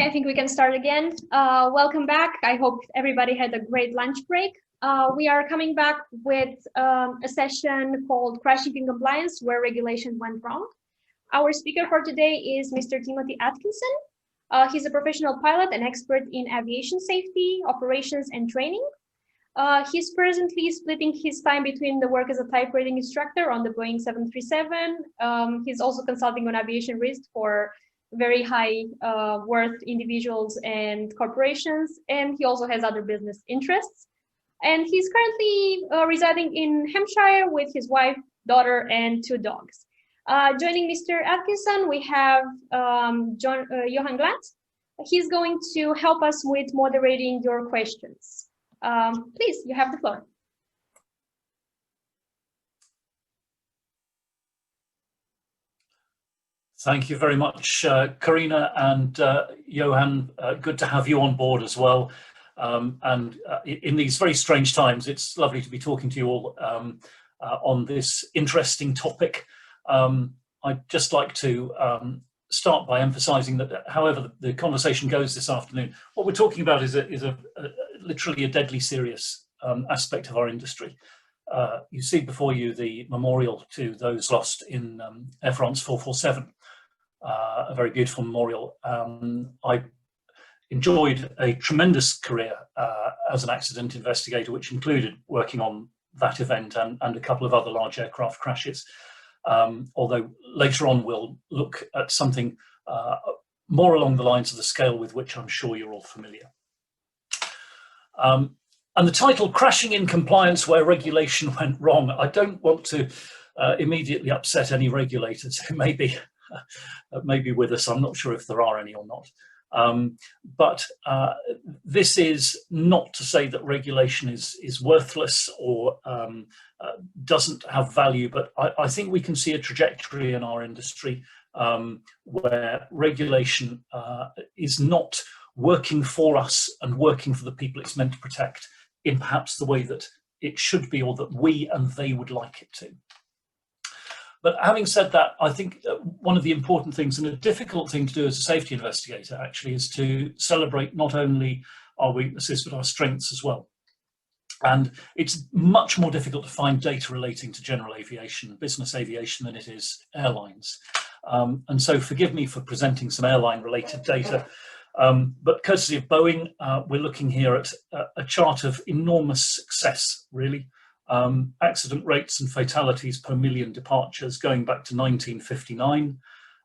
I think we can start again. Welcome back. I hope everybody had a great lunch break. We are coming back with a session called Crashing in Compliance, where regulations went wrong. Our speaker for today is Mr. Timothy Atkinson. He's a professional pilot and expert in aviation safety, operations, and training. He's presently splitting his time between the work as a type rating instructor on the Boeing 737. He's also consulting on aviation risk for very high worth individuals and corporations, and he also has other business interests. And he's currently residing in Hampshire with his wife, daughter, and 2 dogs. Joining Mr. Atkinson, we have Johan Glantz. He's going to help us with moderating your questions. Please, you have the floor. Thank you very much, Karina and Johan. Good to have you on board as well. In these very strange times, it's lovely to be talking to you all on this interesting topic. I'd just like to start by emphasising that however the conversation goes this afternoon, what we're talking about is literally a deadly serious aspect of our industry. You see before you the memorial to those lost in Air France 447, a very beautiful memorial. I enjoyed a tremendous career as an accident investigator, which included working on that event and a couple of other large aircraft crashes. Although later on we'll look at something more along the lines of the scale with which I'm sure you're all familiar. And the title, Crashing in Compliance Where Regulation Went Wrong, I don't want to immediately upset any regulators who may be with us. I'm not sure if there are any or not. But this is not to say that regulation is worthless or doesn't have value, but I think we can see a trajectory in our industry where regulation is not working for us and working for the people it's meant to protect in perhaps the way that it should be or that we and they would like it to. But having said that, I think one of the important things and a difficult thing to do as a safety investigator actually is to celebrate not only our weaknesses but our strengths as well. And it's much more difficult to find data relating to general aviation, business aviation, than it is airlines. And so forgive me for presenting some airline related data, but courtesy of Boeing, we're looking here at a chart of enormous success, really. Accident rates and fatalities per million departures going back to 1959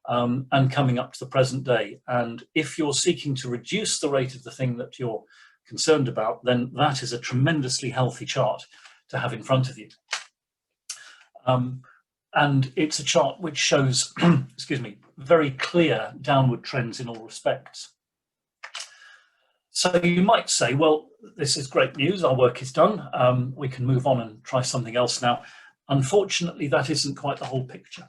and coming up to the present day. And if you're seeking to reduce the rate of the thing that you're concerned about, then that is a tremendously healthy chart to have in front of you. And it's a chart which shows, excuse me, very clear downward trends in all respects. So you might say, well, this is great news, our work is done, we can move on and try something else now. Unfortunately, that isn't quite the whole picture.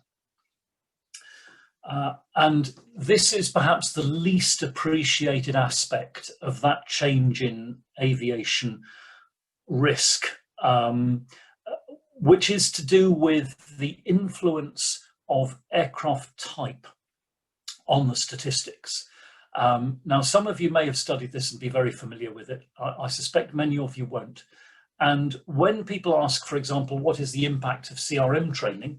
And this is perhaps the least appreciated aspect of that change in aviation risk, which is to do with the influence of aircraft type on the statistics. Now, some of you may have studied this and be very familiar with it. I suspect many of you won't. And when people ask, for example, what is the impact of CRM training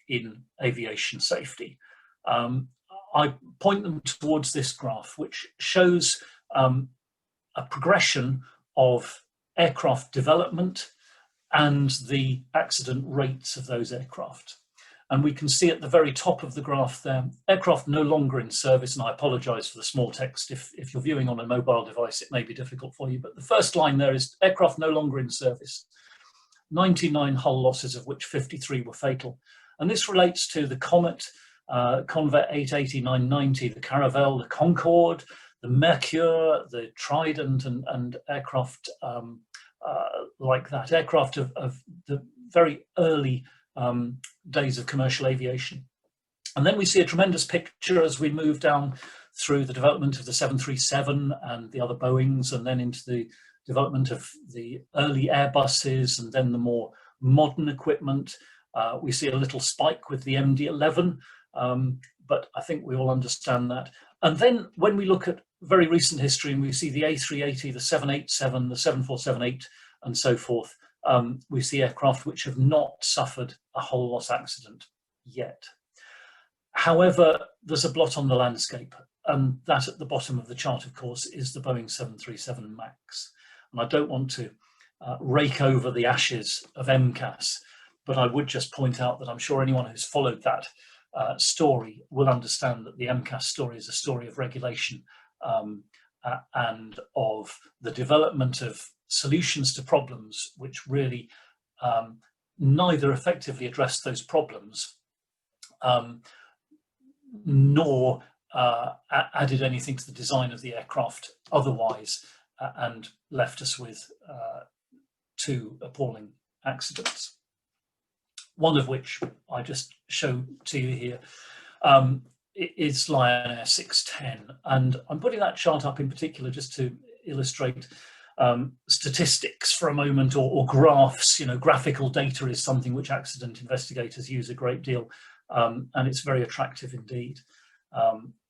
in aviation safety, I point them towards this graph, which shows a progression of aircraft development and the accident rates of those aircraft. And we can see at the very top of the graph there, aircraft no longer in service, and I apologise for the small text. If you're viewing on a mobile device, it may be difficult for you, but the first line there is aircraft no longer in service, 99 hull losses, of which 53 were fatal. And this relates to the Comet, Convair 880, 990, the Caravelle, the Concorde, the Mercure, the Trident, and aircraft like that, aircraft of the very early days of commercial aviation. And then we see a tremendous picture as we move down through the development of the 737 and the other Boeings, and then into the development of the early Airbuses and then the more modern equipment. We see a little spike with the MD-11, but I think we all understand that. And then when we look at very recent history and we see the A380, the 787, the 7478 and so forth, we see aircraft which have not suffered a hull loss accident yet. However, there's a blot on the landscape, and that at the bottom of the chart, of course, is the Boeing 737 MAX. And I don't want to rake over the ashes of MCAS, but I would just point out that I'm sure anyone who's followed that story will understand that the MCAS story is a story of regulation and of the development of solutions to problems which really neither effectively address those problems nor added anything to the design of the aircraft otherwise, and left us with two appalling accidents. One of which I just show to you here is Lion Air 610, and I'm putting that chart up in particular just to illustrate statistics for a moment, or graphs. You know, graphical data is something which accident investigators use a great deal, and it's very attractive indeed.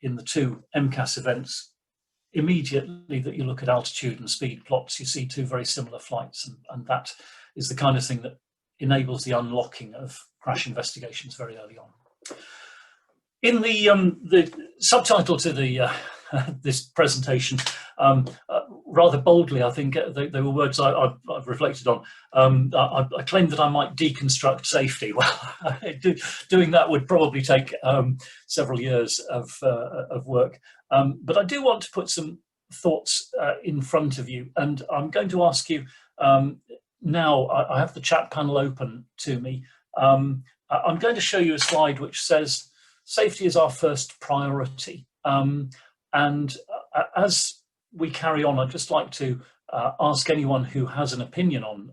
In the two MCAS events, immediately that you look at altitude and speed plots, you see two very similar flights, and that is the kind of thing that enables the unlocking of crash investigations very early on. In the subtitle to the this presentation, rather boldly, I think they were words I've reflected on. I claimed that I might deconstruct safety. Well, doing that would probably take several years of work. But I do want to put some thoughts in front of you, and I'm going to ask you now. I have the chat panel open to me. I'm going to show you a slide which says safety is our first priority. And as we carry on, I'd just like to ask anyone who has an opinion on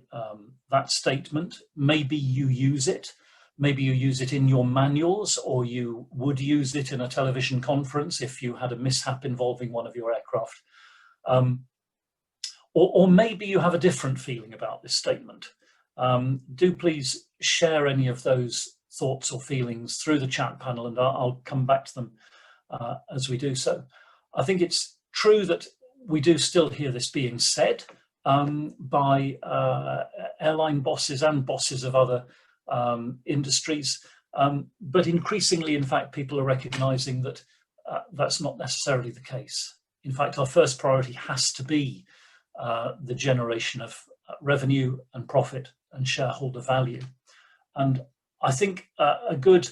that statement. Maybe you use it. Maybe you use it in your manuals, or you would use it in a television conference if you had a mishap involving one of your aircraft. Or maybe you have a different feeling about this statement. Do please share any of those thoughts or feelings through the chat panel, and I'll come back to them as we do so. I think it's true that we do still hear this being said by airline bosses and bosses of other industries, but increasingly, in fact, people are recognizing that that's not necessarily the case. In fact, our first priority has to be the generation of revenue and profit and shareholder value. And I think a good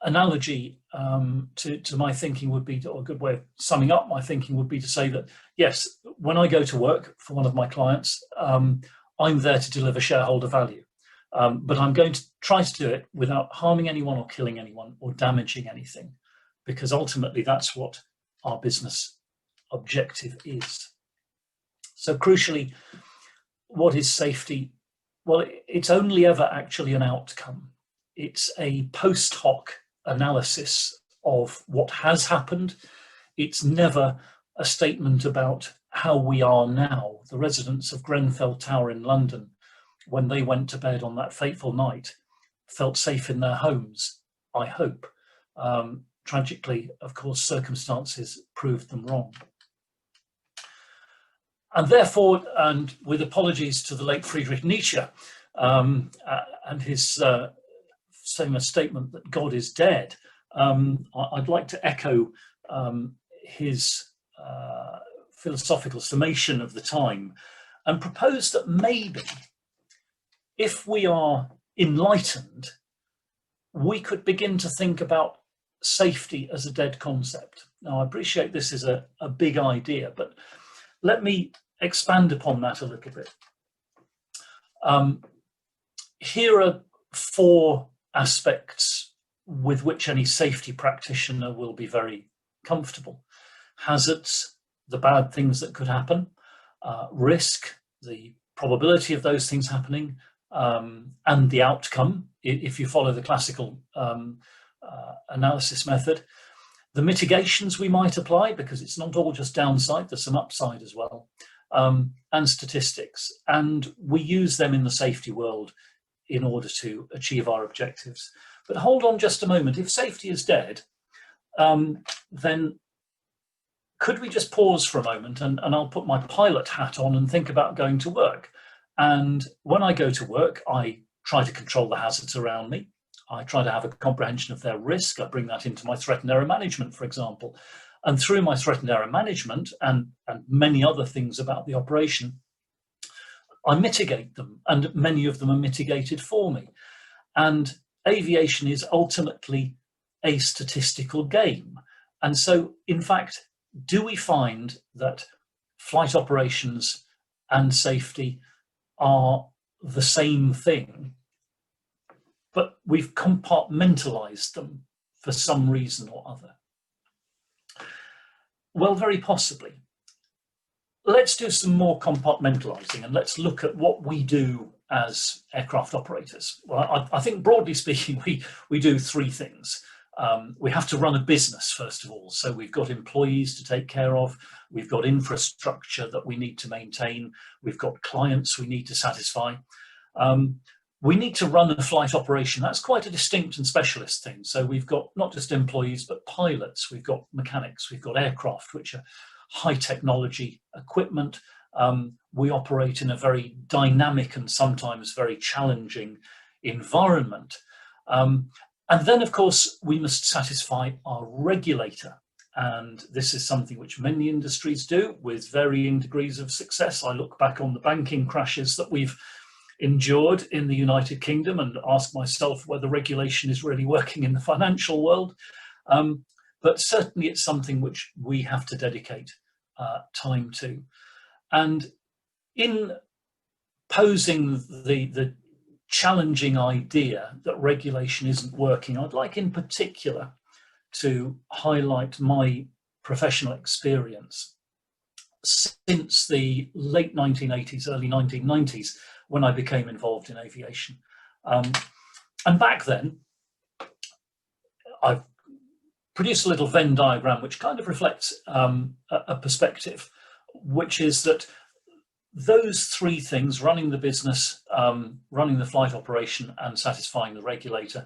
analogy to my thinking would be, or a good way of summing up my thinking would be to say that, yes, when I go to work for one of my clients, I'm there to deliver shareholder value. But I'm going to try to do it without harming anyone or killing anyone or damaging anything, because ultimately that's what our business objective is. So crucially, what is safety? Well, it's only ever actually an outcome. It's a post hoc analysis of what has happened. It's never a statement about how we are now. The residents of Grenfell Tower in London, when they went to bed on that fateful night, felt safe in their homes, I hope. Tragically, of course, circumstances proved them wrong. And therefore, and with apologies to the late Friedrich Nietzsche and his famous statement that God is dead, I'd like to echo his philosophical summation of the time and propose that maybe if we are enlightened, we could begin to think about safety as a dead concept. Now, I appreciate this is a big idea, but let me expand upon that a little bit. Here are four aspects with which any safety practitioner will be very comfortable. Hazards, the bad things that could happen, risk, the probability of those things happening, and the outcome, if you follow the classical analysis method. The mitigations we might apply, because it's not all just downside, there's some upside as well, and statistics. And we use them in the safety world in order to achieve our objectives. But hold on just a moment. If safety is dead, then could we just pause for a moment, and I'll put my pilot hat on and think about going to work. And when I go to work, I try to control the hazards around me. I try to have a comprehension of their risk. I bring that into my threat and error management, for example. And through my threat and error management and many other things about the operation, I mitigate them, and many of them are mitigated for me. And aviation is ultimately a statistical game. And so, in fact, do we find that flight operations and safety are the same thing, but we've compartmentalized them for some reason or other? Well, very possibly. Let's do some more compartmentalizing, and let's look at what we do as aircraft operators. Well, I think broadly speaking, we do three things. We have to run a business, first of all. So we've got employees to take care of. We've got infrastructure that we need to maintain. We've got clients we need to satisfy. We need to run a flight operation. That's quite a distinct and specialist thing. So we've got not just employees, but pilots. We've got mechanics. We've got aircraft, which are high technology equipment. We operate in a very dynamic and sometimes very challenging environment. And then, of course, we must satisfy our regulator. And this is something which many industries do with varying degrees of success. I look back on the banking crashes that we've endured in the United Kingdom and ask myself whether regulation is really working in the financial world. But certainly it's something which we have to dedicate time to. And in posing the challenging idea that regulation isn't working, I'd like in particular to highlight my professional experience since the late 1980s, early 1990s, when I became involved in aviation. And back then, I've produced a little Venn diagram which kind of reflects a perspective, which is that those three things, running the business, running the flight operation and satisfying the regulator,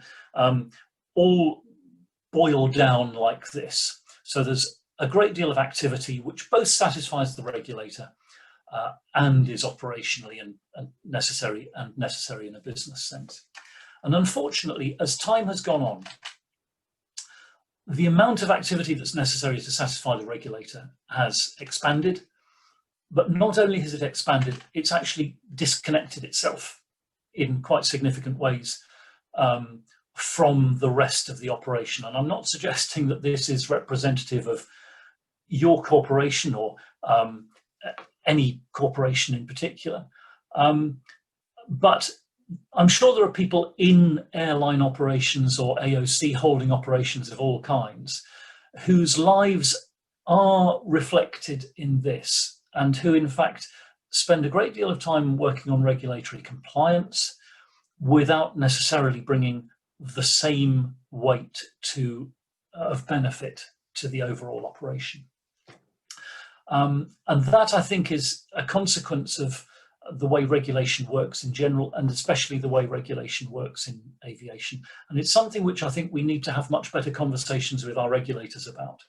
all boil down like this. So there's a great deal of activity which both satisfies the regulator and is operationally and necessary in a business sense. And unfortunately, as time has gone on, the amount of activity that's necessary to satisfy the regulator has expanded. But not only has it expanded, it's actually disconnected itself in quite significant ways from the rest of the operation. And I'm not suggesting that this is representative of your corporation or any corporation in particular. But I'm sure there are people in airline operations or AOC holding operations of all kinds whose lives are reflected in this, and who in fact spend a great deal of time working on regulatory compliance without necessarily bringing the same weight of benefit to the overall operation. And that, I think, is a consequence of the way regulation works in general, and especially the way regulation works in aviation. And it's something which I think we need to have much better conversations with our regulators about.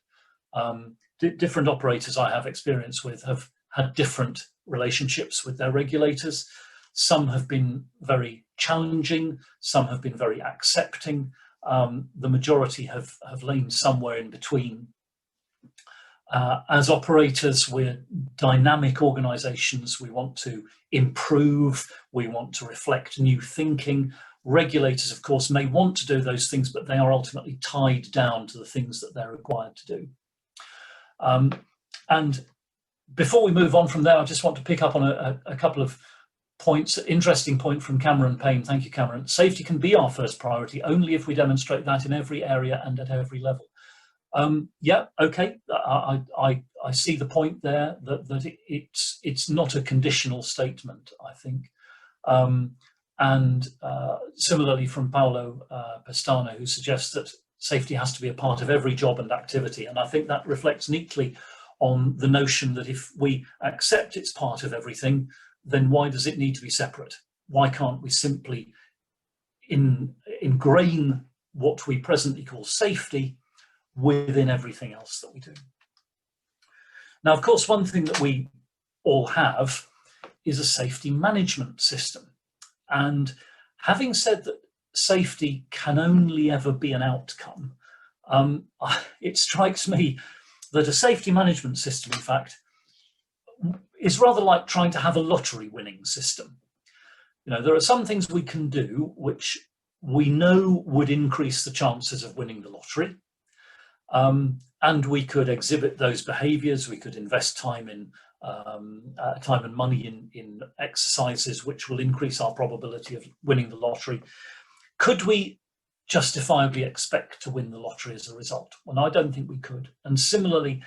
Different operators I have experience with have had different relationships with their regulators. Some have been very challenging, some have been very accepting. The majority have lain somewhere in between. As operators, we're dynamic organisations. We want to improve, we want to reflect new thinking. Regulators, of course, may want to do those things, but they are ultimately tied down to the things that they're required to do. And before we move on from there, I just want to pick up on a couple of points. Interesting point from Cameron Payne. Thank you, Cameron. Safety can be our first priority only if we demonstrate that in every area and at every level. Yeah, okay, I see the point there, that it's not a conditional statement, I think. And similarly from Paolo Pestano, who suggests that safety has to be a part of every job and activity. And I think that reflects neatly on the notion that if we accept it's part of everything, then why does it need to be separate? Why can't we simply ingrain what we presently call safety within everything else that we do. Now, of course, one thing that we all have is a safety management system. And having said that safety can only ever be an outcome, it strikes me that a safety management system, in fact, is rather like trying to have a lottery winning system. You know, there are some things we can do which we know would increase the chances of winning the lottery. And we could exhibit those behaviours. We could invest time in time and money in exercises which will increase our probability of winning the lottery. Could we justifiably expect to win the lottery as a result? Well, I don't think we could. And similarly,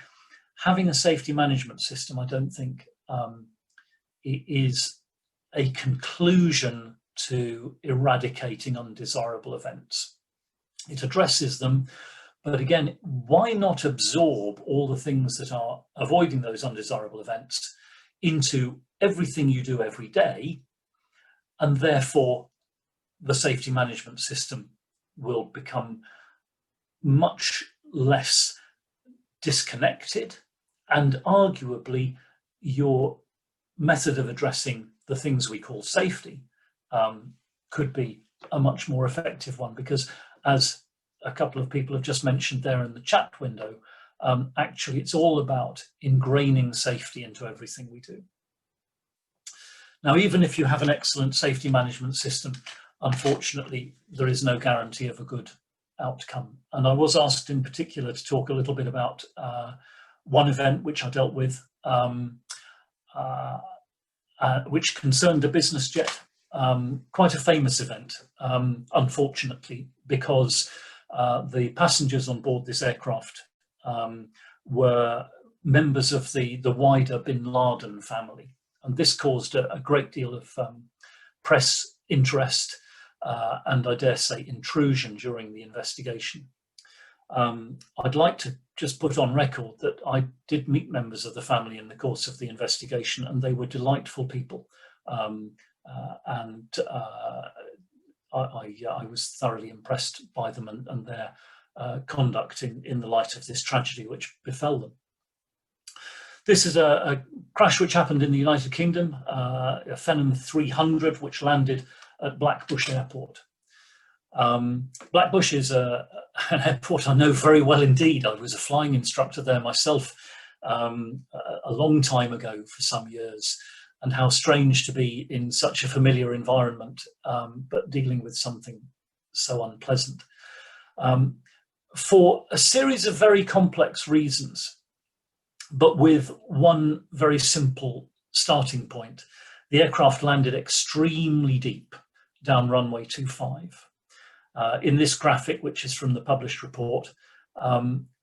having a safety management system, I don't think it is a conclusion to eradicating undesirable events. It addresses them. But again, why not absorb all the things that are avoiding those undesirable events into everything you do every day, and therefore the safety management system will become much less disconnected, and arguably your method of addressing the things we call safety could be a much more effective one, because as a couple of people have just mentioned there in the chat window, actually it's all about ingraining safety into everything we do. Now, even if you have an excellent safety management system, unfortunately, there is no guarantee of a good outcome. And I was asked in particular to talk a little bit about one event which I dealt with, which concerned a business jet, quite a famous event, unfortunately, because the passengers on board this aircraft were members of the wider Bin Laden family. And this caused a great deal of press interest and, I dare say, intrusion during the investigation. I'd like to just put on record that I did meet members of the family in the course of the investigation, and they were delightful people. I was thoroughly impressed by them and their conduct in the light of this tragedy which befell them. This is a crash which happened in the United Kingdom, a Phenom 300 which landed at Blackbush Airport. Blackbush is an airport I know very well indeed. I was a flying instructor there myself a long time ago for some years. And how strange to be in such a familiar environment, but dealing with something so unpleasant. For a series of very complex reasons, but with one very simple starting point, the aircraft landed extremely deep down runway 25. In this graphic, which is from the published report,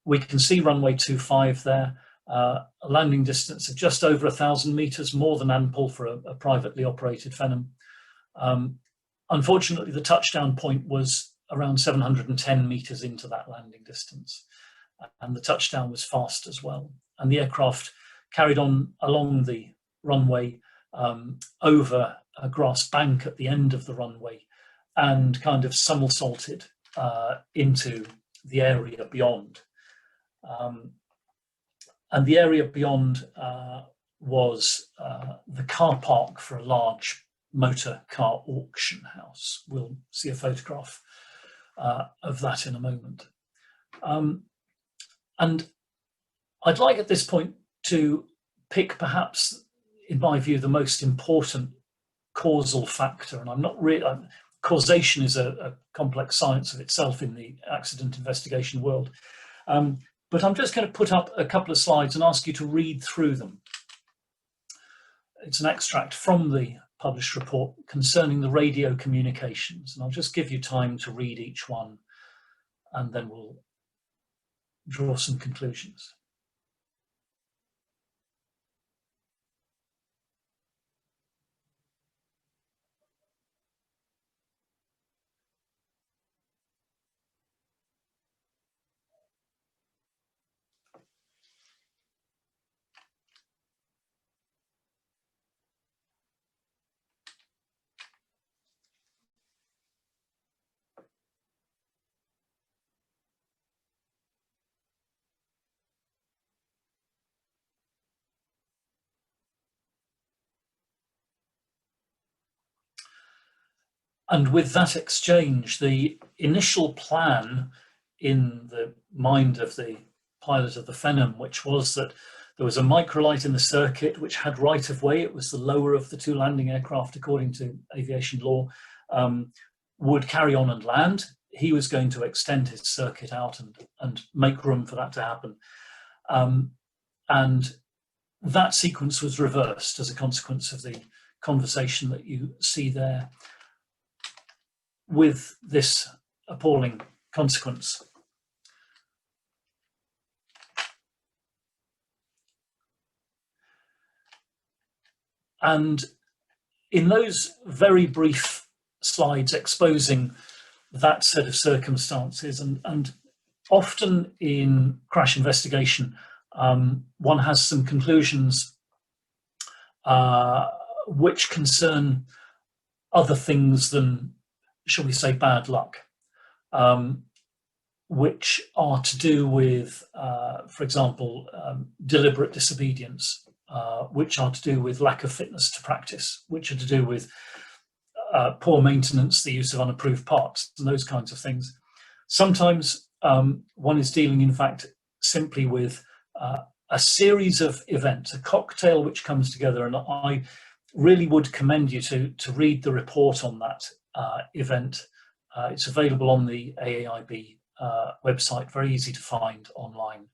we can see runway 25 there. A landing distance of just over 1,000 meters, more than ample for a privately operated Phenom. Unfortunately, the touchdown point was around 710 meters into that landing distance, and the touchdown was fast as well. And the aircraft carried on along the runway over a grass bank at the end of the runway and kind of somersaulted into the area beyond. And the area beyond was the car park for a large motor car auction house. We'll see a photograph of that in a moment. And I'd like at this point to pick perhaps, in my view, the most important causal factor. And I'm not really, causation is a complex science of itself in the accident investigation world. But I'm just going to put up a couple of slides and ask you to read through them. It's an extract from the published report concerning the radio communications, and I'll just give you time to read each one, and then we'll draw some conclusions. And with that exchange, the initial plan in the mind of the pilot of the Phenom, which was that there was a microlight in the circuit which had right of way, it was the lower of the two landing aircraft according to aviation law, would carry on and land. He was going to extend his circuit out and make room for that to happen. And that sequence was reversed as a consequence of the conversation that you see there, with this appalling consequence. And in those very brief slides exposing that set of circumstances, and often in crash investigation, one has some conclusions which concern other things than, shall we say, bad luck, which are to do with, for example, deliberate disobedience, which are to do with lack of fitness to practice, which are to do with poor maintenance, the use of unapproved parts, and those kinds of things. Sometimes one is dealing, in fact, simply with a series of events, a cocktail which comes together, and I really would commend you to read the report on that event. It's available on the AAIB website, very easy to find online.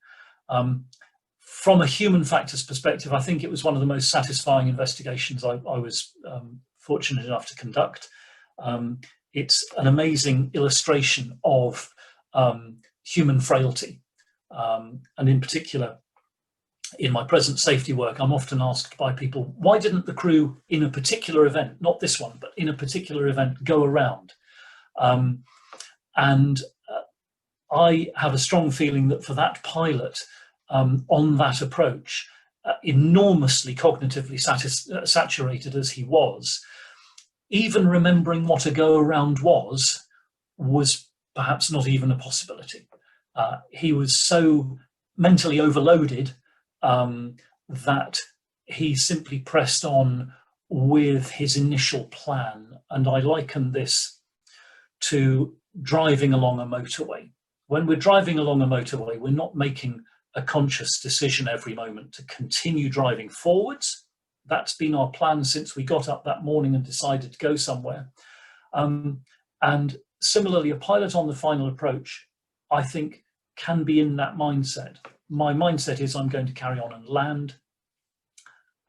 From a human factors perspective, I think it was one of the most satisfying investigations I was fortunate enough to conduct. It's an amazing illustration of human frailty, and in particular, in my present safety work, I'm often asked by people, why didn't the crew in a particular event, not this one, but in a particular event, go around? And I have a strong feeling that for that pilot, on that approach, enormously cognitively saturated as he was, even remembering what a go-around was perhaps not even a possibility. He was so mentally overloaded that he simply pressed on with his initial plan. And I liken this to driving along a motorway. When we're driving along a motorway, we're not making a conscious decision every moment to continue driving forwards. That's been our plan since we got up that morning and decided to go somewhere. And similarly, a pilot on the final approach, I think, can be in that mindset. My mindset is I'm going to carry on and land.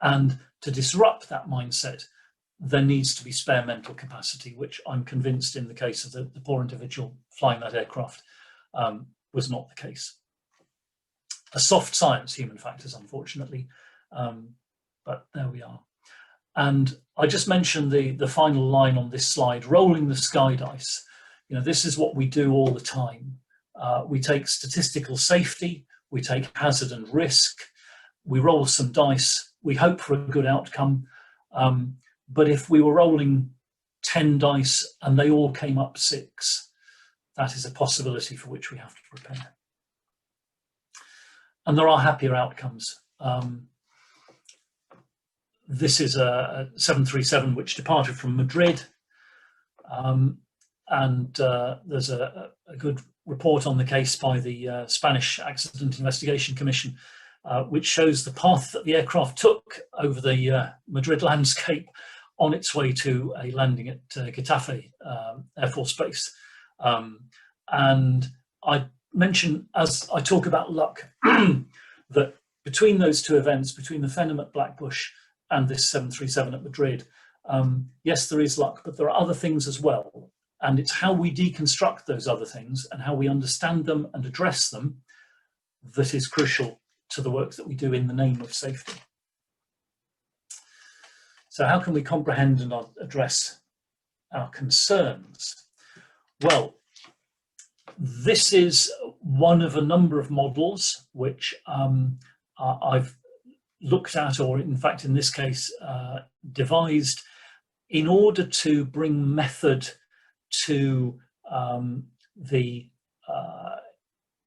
And to disrupt that mindset, there needs to be spare mental capacity, which I'm convinced in the case of the poor individual flying that aircraft was not the case. A soft science, human factors, unfortunately, but there we are. And I just mentioned the final line on this slide, rolling the sky dice. You know, this is what we do all the time. We take statistical safety, we take hazard and risk, we roll some dice, we hope for a good outcome. But if we were rolling 10 dice and they all came up 6, that is a possibility for which we have to prepare. And there are happier outcomes. This is a 737 which departed from Madrid. And there's a good report on the case by the Spanish Accident Investigation Commission, which shows the path that the aircraft took over the Madrid landscape on its way to a landing at Getafe Air Force Base. And I mention, as I talk about luck, that between those two events, between the Phenom at Blackbush and this 737 at Madrid, yes, there is luck, but there are other things as well. And it's how we deconstruct those other things and how we understand them and address them that is crucial to the work that we do in the name of safety. So how can we comprehend and address our concerns? Well, this is one of a number of models which I've looked at, or in fact, in this case, devised in order to bring method to the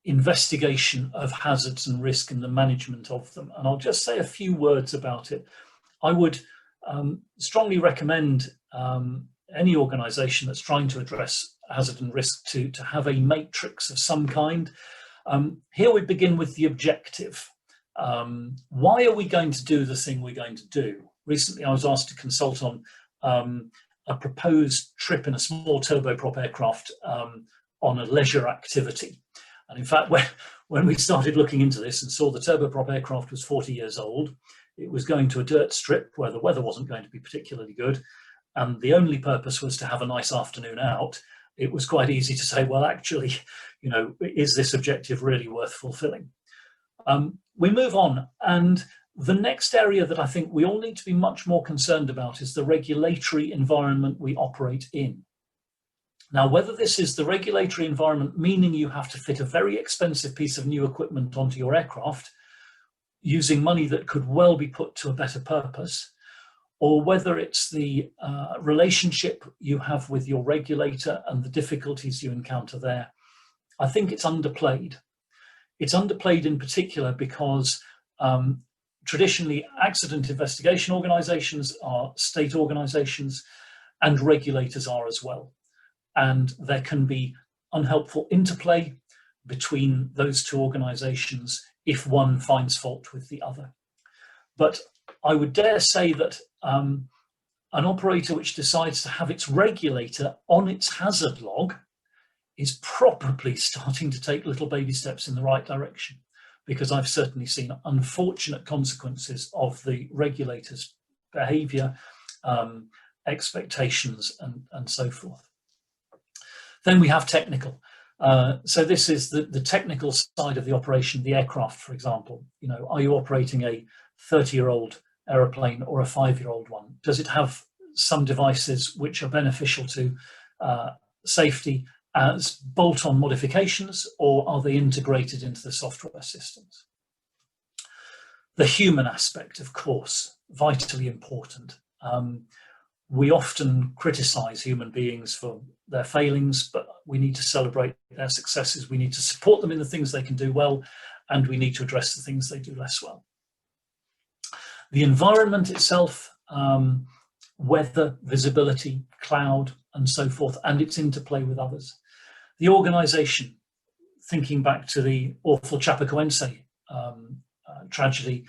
investigation of hazards and risk and the management of them. And I'll just say a few words about it. I would strongly recommend any organisation that's trying to address hazard and risk to have a matrix of some kind. Here we begin with the objective. Why are we going to do the thing we're going to do? Recently I was asked to consult on a proposed trip in a small turboprop aircraft on a leisure activity. And in fact, when we started looking into this and saw the turboprop aircraft was 40 years old, it was going to a dirt strip where the weather wasn't going to be particularly good, and the only purpose was to have a nice afternoon out, it was quite easy to say, well, actually, you know, is this objective really worth fulfilling? We move on, and the next area that I think we all need to be much more concerned about is the regulatory environment we operate in. Now, whether this is the regulatory environment, meaning you have to fit a very expensive piece of new equipment onto your aircraft, using money that could well be put to a better purpose, or whether it's the relationship you have with your regulator and the difficulties you encounter there, I think it's underplayed. It's underplayed in particular because traditionally accident investigation organisations are state organisations and regulators are as well. And there can be unhelpful interplay between those two organisations if one finds fault with the other. But I would dare say that an operator which decides to have its regulator on its hazard log is probably starting to take little baby steps in the right direction, because I've certainly seen unfortunate consequences of the regulator's behaviour, expectations and so forth. Then we have technical. So this is the technical side of the operation, the aircraft, for example. You know, are you operating a 30-year-old aeroplane or a 5-year-old one? Does it have some devices which are beneficial to safety as bolt-on modifications, or are they integrated into the software systems? The human aspect, of course, vitally important. We often criticise human beings for their failings, but we need to celebrate their successes. We need to support them in the things they can do well, and we need to address the things they do less well. The environment itself, weather, visibility, cloud, and so forth, and its interplay with others. The organisation, thinking back to the awful Chapecoense tragedy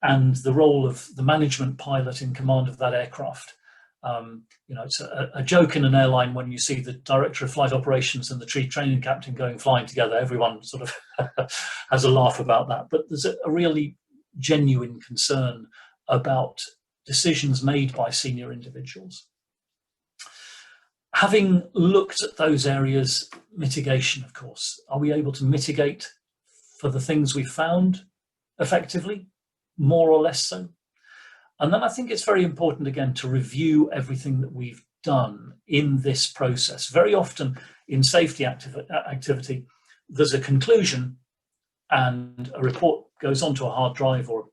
and the role of the management pilot in command of that aircraft. You know, it's a joke in an airline when you see the director of flight operations and the chief training captain flying together. Everyone sort of has a laugh about that, but there's a really genuine concern about decisions made by senior individuals. Having looked at those areas, mitigation, of course. Are we able to mitigate for the things we found effectively, more or less so? And then I think it's very important, again, to review everything that we've done in this process. Very often in safety activity, there's a conclusion and a report goes onto a hard drive or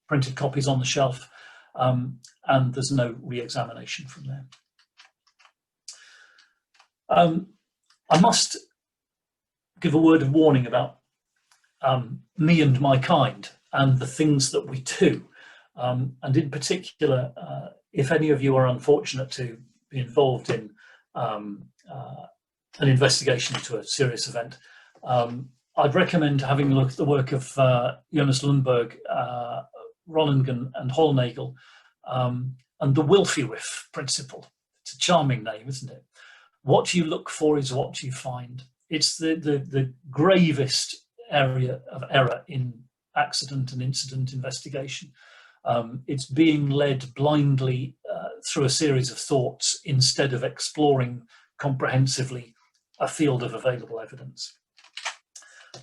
printed copies on the shelf, and there's no re-examination from there. I must give a word of warning about me and my kind and the things that we do. And in particular, if any of you are unfortunate to be involved in an investigation into a serious event, I'd recommend having a look at the work of Jonas Lundberg, Rollingen and Hollnagel, and the Wilfy-Riff principle. It's a charming name, isn't it? What you look for is what you find. It's the gravest area of error in accident and incident investigation. It's being led blindly through a series of thoughts instead of exploring comprehensively a field of available evidence.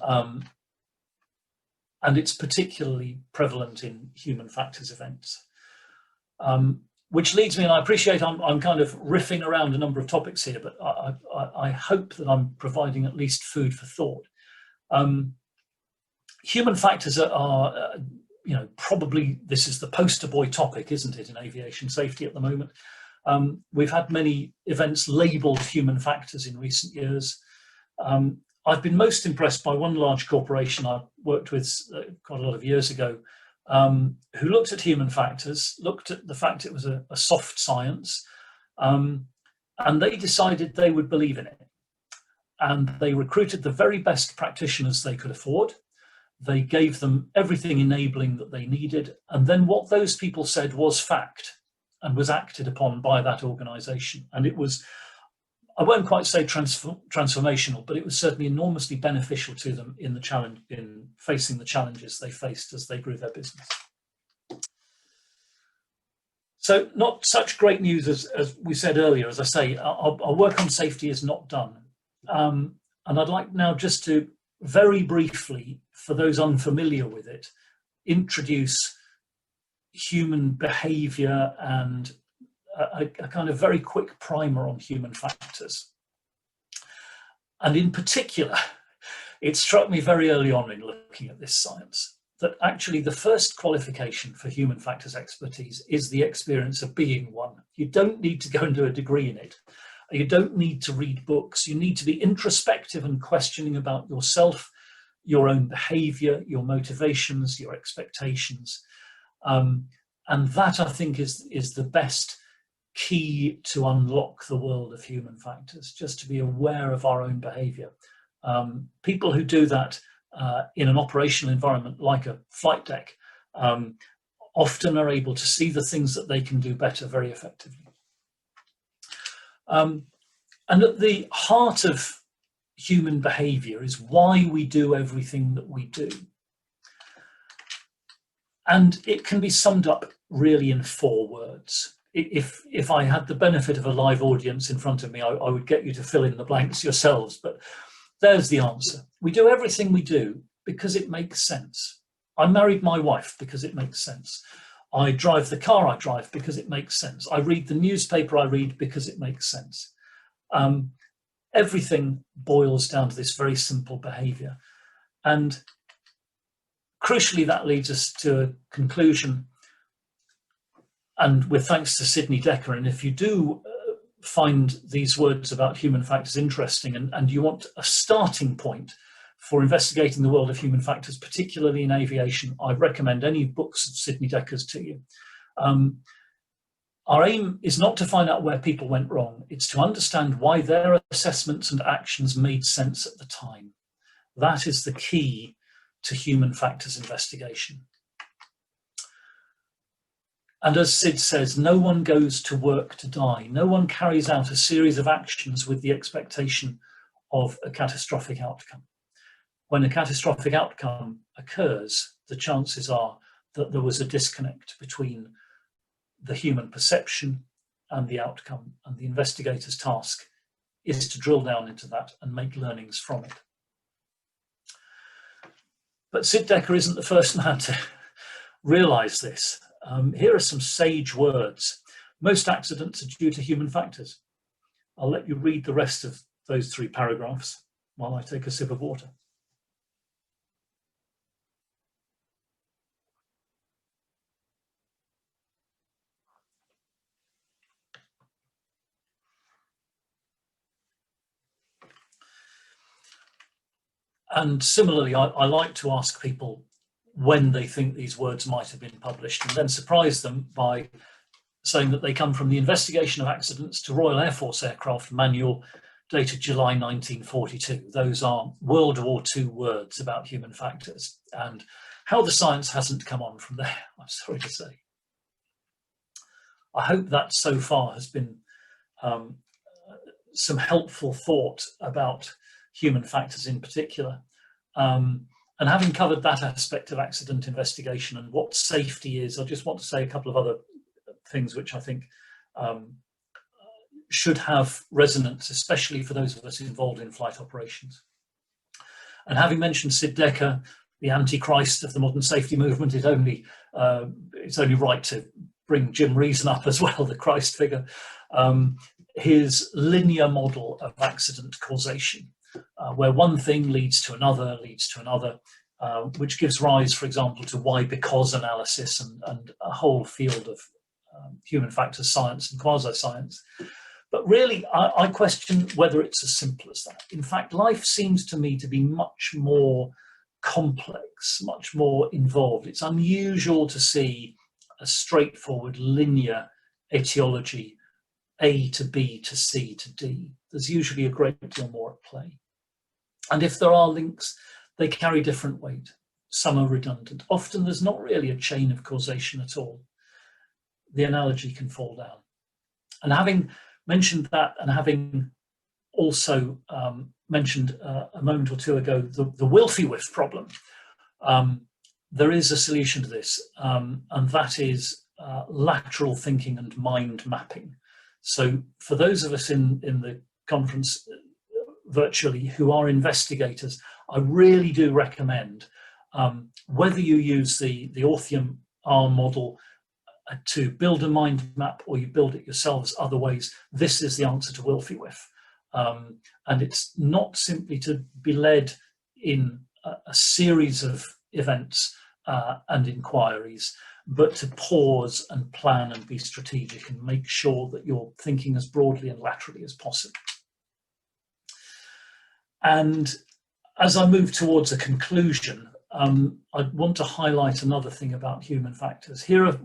And it's particularly prevalent in human factors events. Which leads me, and I appreciate I'm kind of riffing around a number of topics here, but I hope that I'm providing at least food for thought. Human factors are you know, probably this is the poster boy topic, isn't it, in aviation safety at the moment. We've had many events labelled human factors in recent years. I've been most impressed by one large corporation I worked with quite a lot of years ago, who looked at human factors, looked at the fact it was a soft science, And they decided they would believe in it. And they recruited the very best practitioners they could afford. They gave them everything enabling that they needed. And then what those people said was fact and was acted upon by that organization. And it was, I won't quite say transformational, but it was certainly enormously beneficial to them in the challenge, in facing the challenges they faced as they grew their business. So not such great news as we said earlier. As I say, our work on safety is not done. And I'd like now just to very briefly, for those unfamiliar with it, introduce human behavior and a kind of very quick primer on human factors. And in particular, it struck me very early on in looking at this science that actually the first qualification for human factors expertise is the experience of being one. You don't need to go and do a degree in it. You don't need to read books. You need to be introspective and questioning about yourself, your own behavior, your motivations, your expectations. And that, I think, is the best key to unlock the world of human factors, just to be aware of our own behavior. People who do that in an operational environment like a flight deck often are able to see the things that they can do better very effectively. And at the heart of human behavior is why we do everything that we do. And it can be summed up really in 4 words. If I had the benefit of a live audience in front of me, I would get you to fill in the blanks yourselves, but there's the answer. We do everything we do because it makes sense. I married my wife because it makes sense. I drive the car I drive because it makes sense. I read the newspaper I read because it makes sense. Everything boils down to this very simple behavior. And crucially, that leads us to a conclusion. And with thanks to Sidney Dekker, and if you do find these words about human factors interesting and you want a starting point for investigating the world of human factors, particularly in aviation, I recommend any books of Sidney Dekker's to you. Our aim is not to find out where people went wrong, it's to understand why their assessments and actions made sense at the time. That is the key to human factors investigation. And as Sid says, no one goes to work to die. No one carries out a series of actions with the expectation of a catastrophic outcome. When a catastrophic outcome occurs, the chances are that there was a disconnect between the human perception and the outcome, and the investigator's task is to drill down into that and make learnings from it. But Sid Dekker isn't the first man to realise this. Here are some sage words. Most accidents are due to human factors. I'll let you read the rest of those 3 paragraphs while I take a sip of water. And similarly, I like to ask people when they think these words might have been published, and then surprise them by saying that they come from the Investigation of Accidents to Royal Air Force Aircraft Manual, dated July 1942. Those are World War II words about human factors, and how the science hasn't come on from there, I'm sorry to say. I hope that so far has been some helpful thought about human factors in particular. And having covered that aspect of accident investigation and what safety is, I just want to say a couple of other things which I think should have resonance, especially for those of us involved in flight operations. And having mentioned Sid Dekker, the antichrist of the modern safety movement, it's only right to bring Jim Reason up as well, the Christ figure. His linear model of accident causation, where one thing leads to another, which gives rise, for example, to why-because analysis and a whole field of human factors science and quasi-science. But really, I question whether it's as simple as that. In fact, life seems to me to be much more complex, much more involved. It's unusual to see a straightforward linear etiology A to B to C to D. There's usually a great deal more at play. And if there are links, they carry different weight. Some are redundant. Often there's not really a chain of causation at all. The analogy can fall down. And having mentioned that, and having also mentioned a moment or two ago the Wilfy-Whiff problem, there is a solution to this, and that is lateral thinking and mind mapping. So for those of us in the conference virtually who are investigators, I really do recommend, whether you use the Orpheum R model to build a mind map or you build it yourselves other ways, this is the answer to Wilfy-Whiff. And it's not simply to be led in a series of events and inquiries, but to pause and plan and be strategic and make sure that you're thinking as broadly and laterally as possible. And as I move towards a conclusion, I want to highlight another thing about human factors. Here are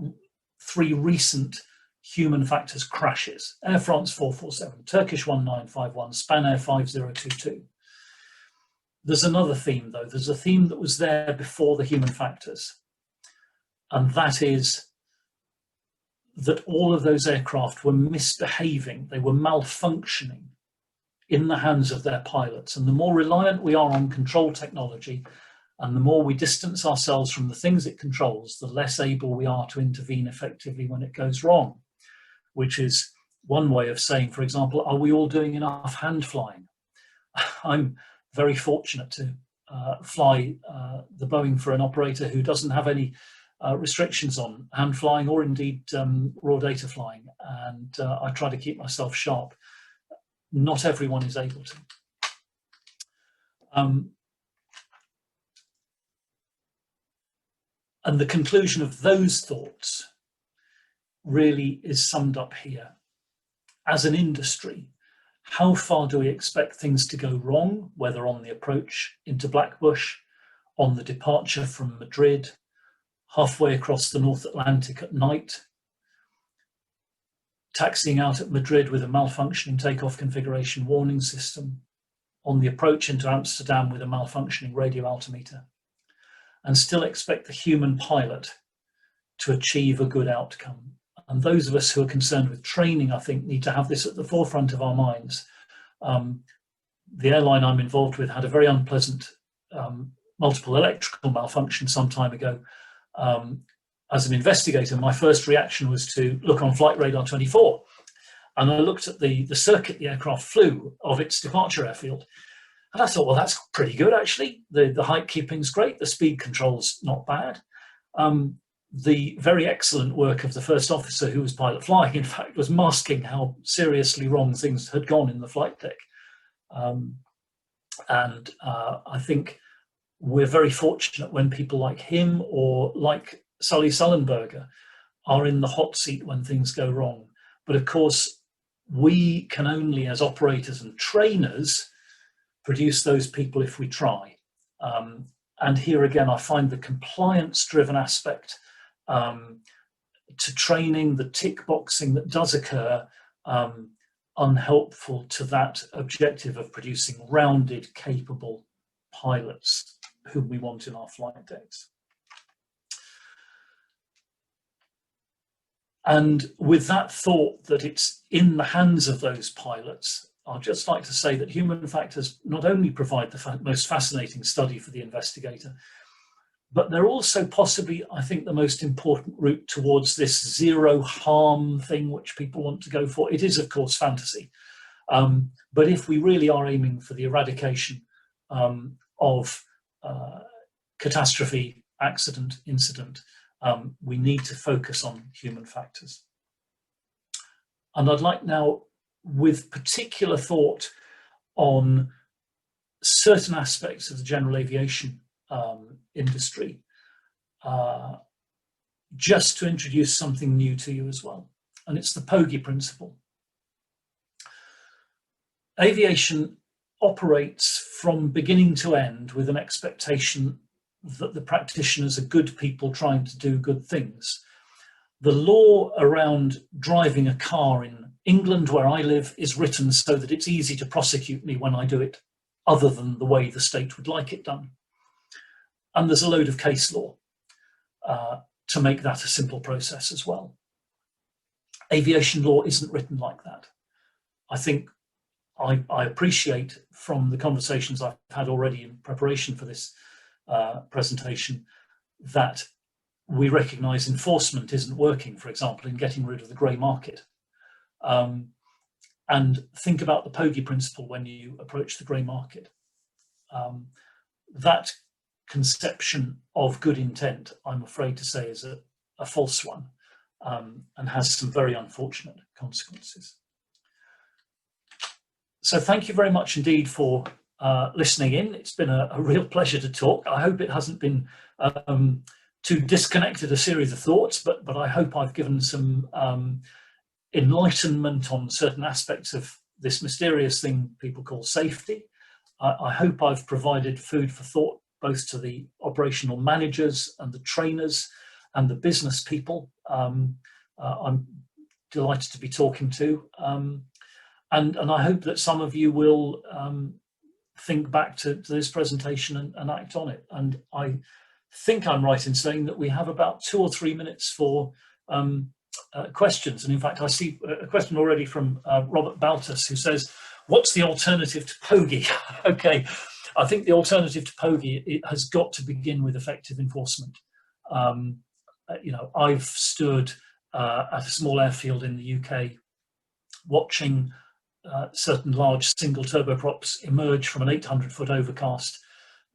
3 recent human factors crashes: Air France 447, Turkish 1951, Spanair 5022. There's another theme though. There's a theme that was there before the human factors, and that is that all of those aircraft were misbehaving, they were malfunctioning in the hands of their pilots. And the more reliant we are on control technology, and the more we distance ourselves from the things it controls, the less able we are to intervene effectively when it goes wrong, which is one way of saying, for example, are we all doing enough hand flying? I'm very fortunate to fly the Boeing for an operator who doesn't have any restrictions on hand flying or indeed raw data flying, and I try to keep myself sharp. Not everyone is able to. And the conclusion of those thoughts really is summed up here. As an industry, how far do we expect things to go wrong, whether on the approach into Blackbush, on the departure from Madrid, halfway across the North Atlantic at night, taxiing out at Madrid with a malfunctioning takeoff configuration warning system, on the approach into Amsterdam with a malfunctioning radio altimeter, and still expect the human pilot to achieve a good outcome. And those of us who are concerned with training, I think, need to have this at the forefront of our minds. The airline I'm involved with had a very unpleasant multiple electrical malfunction some time ago. As an investigator, my first reaction was to look on Flight Radar 24. And I looked at the circuit the aircraft flew of its departure airfield. And I thought, well, that's pretty good, actually. The height keeping's great. The speed control's not bad. The very excellent work of the first officer who was pilot flying, in fact, was masking how seriously wrong things had gone in the flight deck. I think we're very fortunate when people like him or like Sully Sullenberger are in the hot seat when things go wrong. But of course, we can only, as operators and trainers, produce those people if we try. And here again, I find the compliance-driven aspect to training, the tick boxing that does occur, unhelpful to that objective of producing rounded, capable pilots whom we want in our flight decks. And with that thought that it's in the hands of those pilots, I'd just like to say that human factors not only provide the most fascinating study for the investigator, but they're also possibly, I think, the most important route towards this zero harm thing which people want to go for. It is, of course, fantasy. But if we really are aiming for the eradication of catastrophe, accident, incident, we need to focus on human factors. And I'd like now, with particular thought on certain aspects of the general aviation industry, just to introduce something new to you as well. And it's the POGI principle. Aviation operates from beginning to end with an expectation that the practitioners are good people trying to do good things. The law around driving a car England, where I live, is written so that it's easy to prosecute me when I do it other than the way the state would like it done. And there's a load of case law to make that a simple process as well. Aviation law isn't written like that. I think I appreciate from the conversations I've had already in preparation for this presentation that we recognise enforcement isn't working, for example, in getting rid of the grey market. And think about the Pogge principle when you approach the grey market. That conception of good intent, I'm afraid to say, is a false one, and has some very unfortunate consequences. So thank you very much indeed for listening in. It's been a real pleasure to talk. I hope it hasn't been too disconnected a series of thoughts, but I hope I've given some enlightenment on certain aspects of this mysterious thing people call safety. I hope I've provided food for thought both to the operational managers and the trainers and the business people I'm delighted to be talking to. And I hope that some of you will think back to this presentation and act on it. And I think I'm right in saying that we have about 2 or 3 minutes for questions. And in fact, I see a question already from Robert Baltus, who says, what's the alternative to Pogge? Okay, I think the alternative to Pogge, it has got to begin with effective enforcement. You know, I've stood at a small airfield in the UK watching certain large single turboprops emerge from an 800-foot overcast,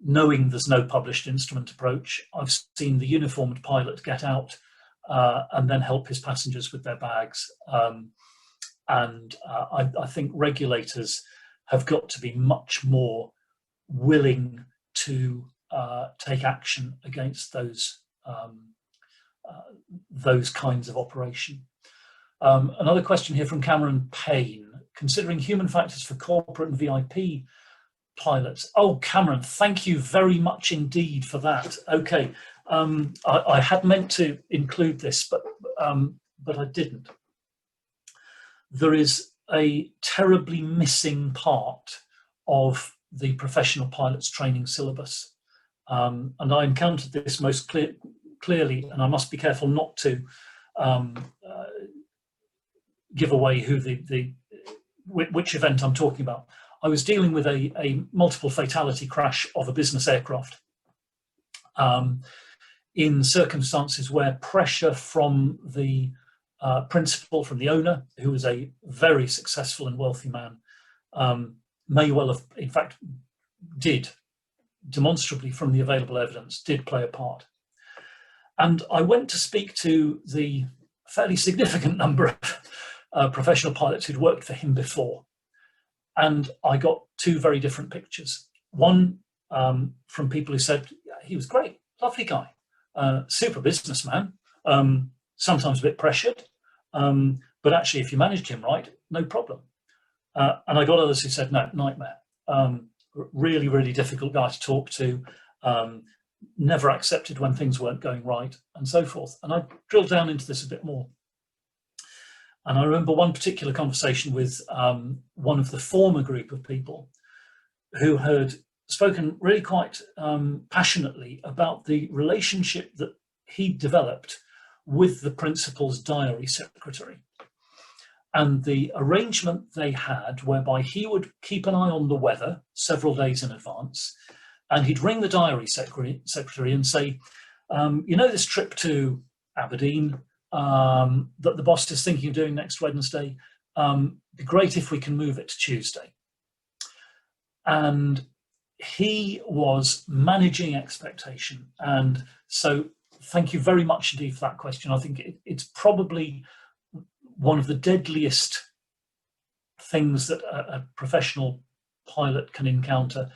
knowing there's no published instrument approach. I've seen the uniformed pilot get out and then help his passengers with their bags. I think regulators have got to be much more willing to take action against those kinds of operation. Another question here from Cameron Payne. Considering human factors for corporate and VIP pilots. Oh, Cameron, thank you very much indeed for that. Okay, I had meant to include this, but I didn't. There is a terribly missing part of the professional pilots training syllabus, and I encountered this most clearly, and I must be careful not to give away who which event I'm talking about. I was dealing with a multiple fatality crash of a business aircraft in circumstances where pressure from the principal, from the owner, who was a very successful and wealthy man, may well have, in fact, did demonstrably from the available evidence, did play a part. And I went to speak to the fairly significant number of professional pilots who'd worked for him before. And I got 2 very different pictures. One from people who said, yeah, he was great, lovely guy, super businessman, sometimes a bit pressured, but actually if you managed him right, no problem. And I got others who said, no, nightmare, really, really difficult guy to talk to, never accepted when things weren't going right, and so forth. And I drilled down into this a bit more. And I remember one particular conversation with one of the former group of people who had spoken really quite passionately about the relationship that he developed with the principal's diary secretary, and the arrangement they had whereby he would keep an eye on the weather several days in advance, and he'd ring the diary secretary and say, you know, this trip to Aberdeen that the boss is thinking of doing next Wednesday, be great if we can move it to Tuesday. And he was managing expectation. And so thank you very much indeed for that question. I think it's probably one of the deadliest things that a professional pilot can encounter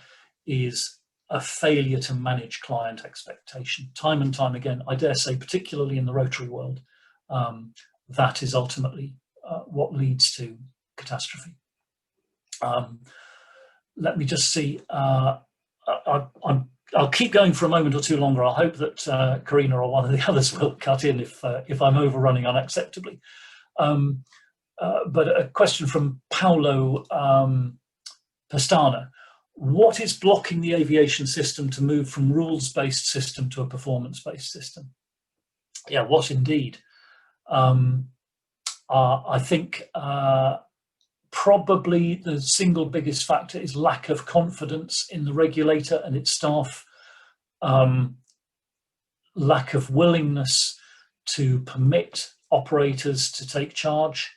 is a failure to manage client expectation. Time and time again, I dare say, particularly in the rotary world, that is ultimately what leads to catastrophe. Let me just see. I'll keep going for a moment or two longer. I hope that Karina or one of the others will cut in if I'm overrunning unacceptably. but a question from Paolo Pestana. What is blocking the aviation system to move from rules-based system to a performance-based system? Yeah, what indeed? I think probably the single biggest factor is lack of confidence in the regulator and its staff, lack of willingness to permit operators to take charge,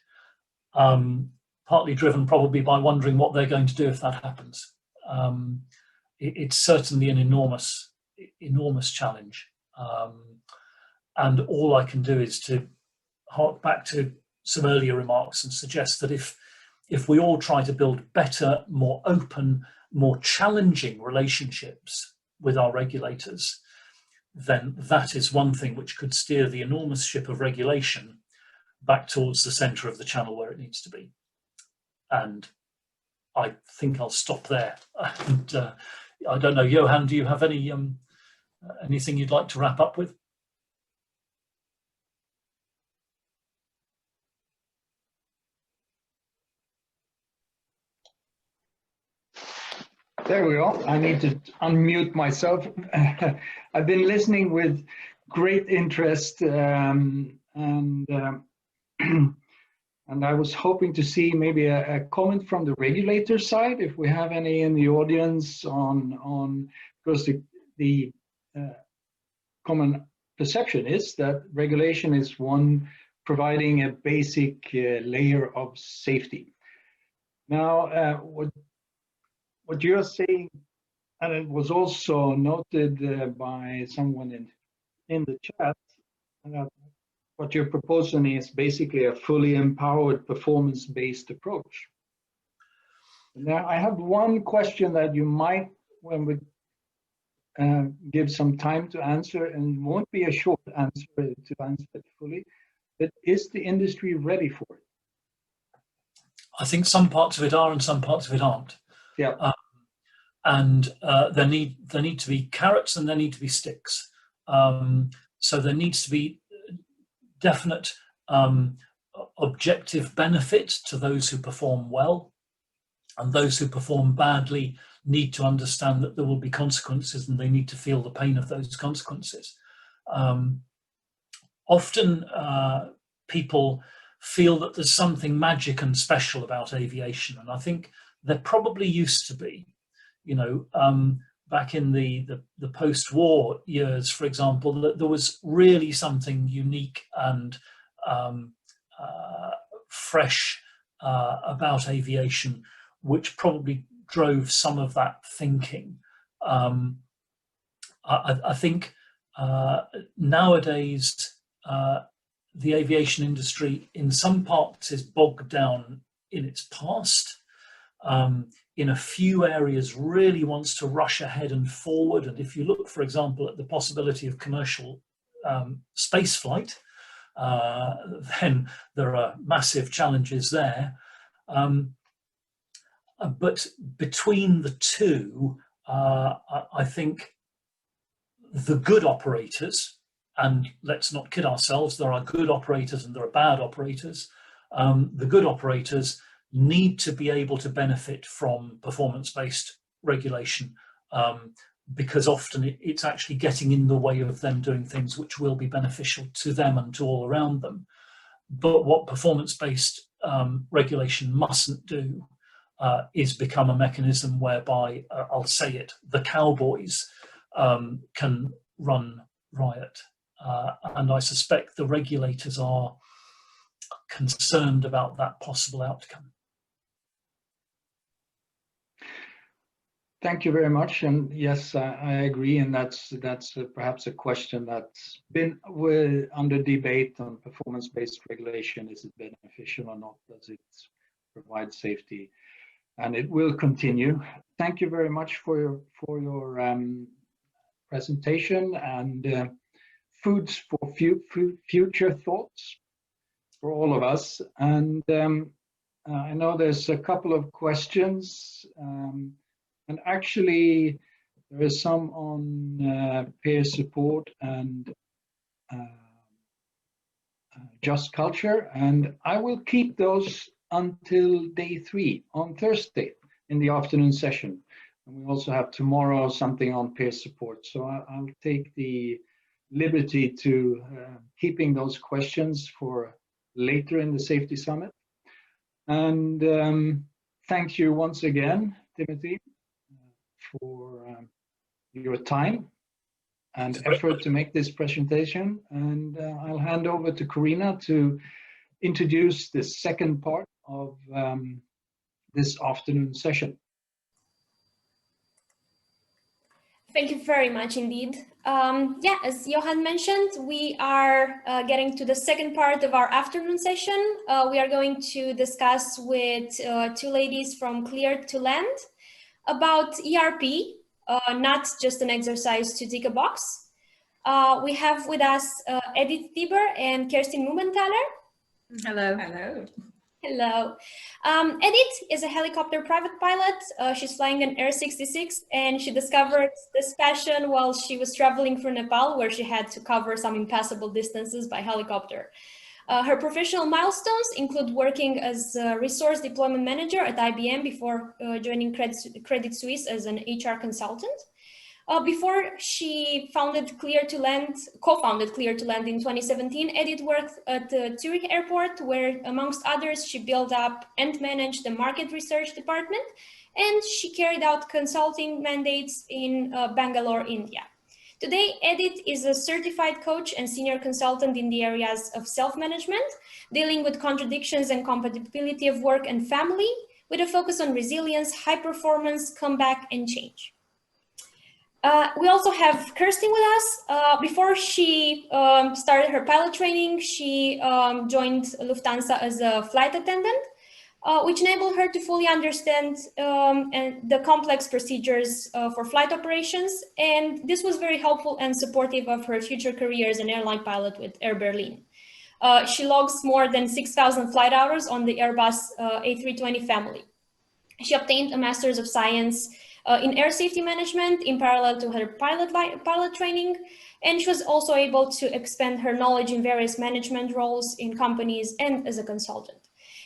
partly driven probably by wondering what they're going to do if that happens. It's certainly an enormous challenge. And all I can do is to hark back to some earlier remarks and suggest that if we all try to build better, more open, more challenging relationships with our regulators, then that is one thing which could steer the enormous ship of regulation back towards the centre of the channel where it needs to be. And I think I'll stop there. And I don't know, Johan, do you have any anything you'd like to wrap up with? There we go. I need to unmute myself. I've been listening with great interest, and I was hoping to see maybe a comment from the regulator side, if we have any in the audience, on because the common perception is that regulation is one providing a basic layer of safety. Now, what you're saying, and it was also noted by someone in the chat, what you're proposing is basically a fully empowered performance-based approach. Now, I have one question that you might, when we give some time to answer, and it won't be a short answer to answer it fully, but is the industry ready for it? I think some parts of it are and some parts of it aren't. Yeah. And there need to be carrots and there need to be sticks. So there needs to be definite objective benefit to those who perform well, and those who perform badly need to understand that there will be consequences and they need to feel the pain of those consequences. Often people feel that there's something magic and special about aviation, and I think there probably used to be. You know, back in the post-war years, for example, that there was really something unique and fresh about aviation, which probably drove some of that thinking. I think nowadays the aviation industry in some parts is bogged down in its past. In a few areas really wants to rush ahead and forward. And if you look, for example, at the possibility of commercial space flight, then there are massive challenges there. But between the two, I think the good operators, and let's not kid ourselves, there are good operators and there are bad operators. The good operators need to be able to benefit from performance-based regulation, because often it's actually getting in the way of them doing things which will be beneficial to them and to all around them. But what performance-based regulation mustn't do is become a mechanism whereby, I'll say it, the cowboys can run riot. And I suspect the regulators are concerned about that possible outcome. Thank you very much, and yes, I agree, and that's perhaps a question that's been under debate on performance-based regulation. Is it beneficial or not? Does it provide safety? And it will continue. Thank you very much for your presentation and foods for future thoughts for all of us. And I know there's a couple of questions. And actually, there is some on peer support and just culture, and I will keep those until day 3 on Thursday in the afternoon session. And we also have tomorrow something on peer support. So I'll take the liberty to keeping those questions for later in the Safety Summit. And thank you once again, Timothy, for your time and effort to make this presentation. And I'll hand over to Corina to introduce the second part of this afternoon session. Thank you very much indeed. Yeah, as Johan mentioned, we are getting to the second part of our afternoon session. We are going to discuss with 2 ladies from Clear to Land about ERP, not just an exercise to tick a box. We have with us Edith Tieber and Kerstin Mumenthaler. Hello. Hello. Hello. Edith is a helicopter private pilot. She's flying an Air 66, and she discovered this passion while she was traveling through Nepal, where she had to cover some impassable distances by helicopter. Her professional milestones include working as a resource deployment manager at IBM before joining Credit Suisse as an HR consultant. Before she co-founded Clear to Land in 2017, Edith worked at the Zurich airport, where amongst others, she built up and managed the market research department, and she carried out consulting mandates in Bangalore, India. Today, Edith is a certified coach and senior consultant in the areas of self-management, dealing with contradictions and compatibility of work and family, with a focus on resilience, high performance, comeback, and change. We also have Kerstin with us. Before she started her pilot training, she joined Lufthansa as a flight attendant, which enabled her to fully understand the complex procedures for flight operations. And this was very helpful and supportive of her future career as an airline pilot with Air Berlin. She logs more than 6,000 flight hours on the Airbus A320 family. She obtained a Master's of Science in air safety management in parallel to her pilot training, and she was also able to expand her knowledge in various management roles in companies and as a consultant.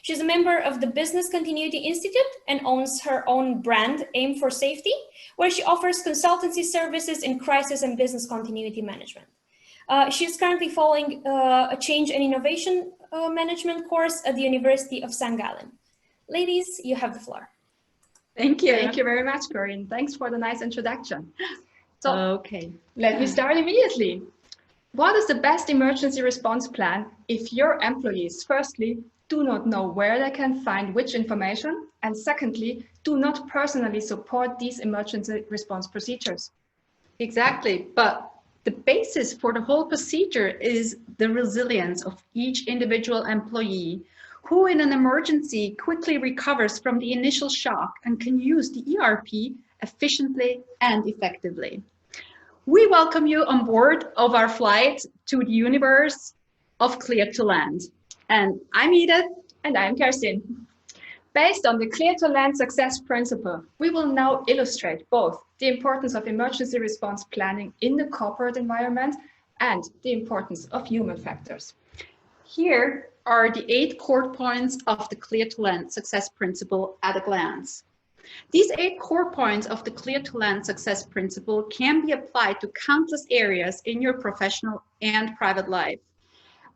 She's a member of the Business Continuity Institute and owns her own brand, Aim for Safety, where she offers consultancy services in crisis and business continuity management. She's currently following a change and innovation management course at the University of St. Gallen. Ladies, you have the floor. Thank you. Thank you very much, Corinne. Thanks for the nice introduction. So, okay, let me start immediately. What is the best emergency response plan if your employees, firstly, do not know where they can find which information, and secondly, do not personally support these emergency response procedures? Exactly, but the basis for the whole procedure is the resilience of each individual employee, who in an emergency quickly recovers from the initial shock and can use the ERP efficiently and effectively. We welcome you on board of our flight to the universe of Clear to Land. And I'm Edith. And I'm Kerstin. Based on the Clear to Land success principle, we will now illustrate both the importance of emergency response planning in the corporate environment and the importance of human factors. Here are the 8 core points of the Clear to Land success principle at a glance. These 8 core points of the Clear to Land success principle can be applied to countless areas in your professional and private life,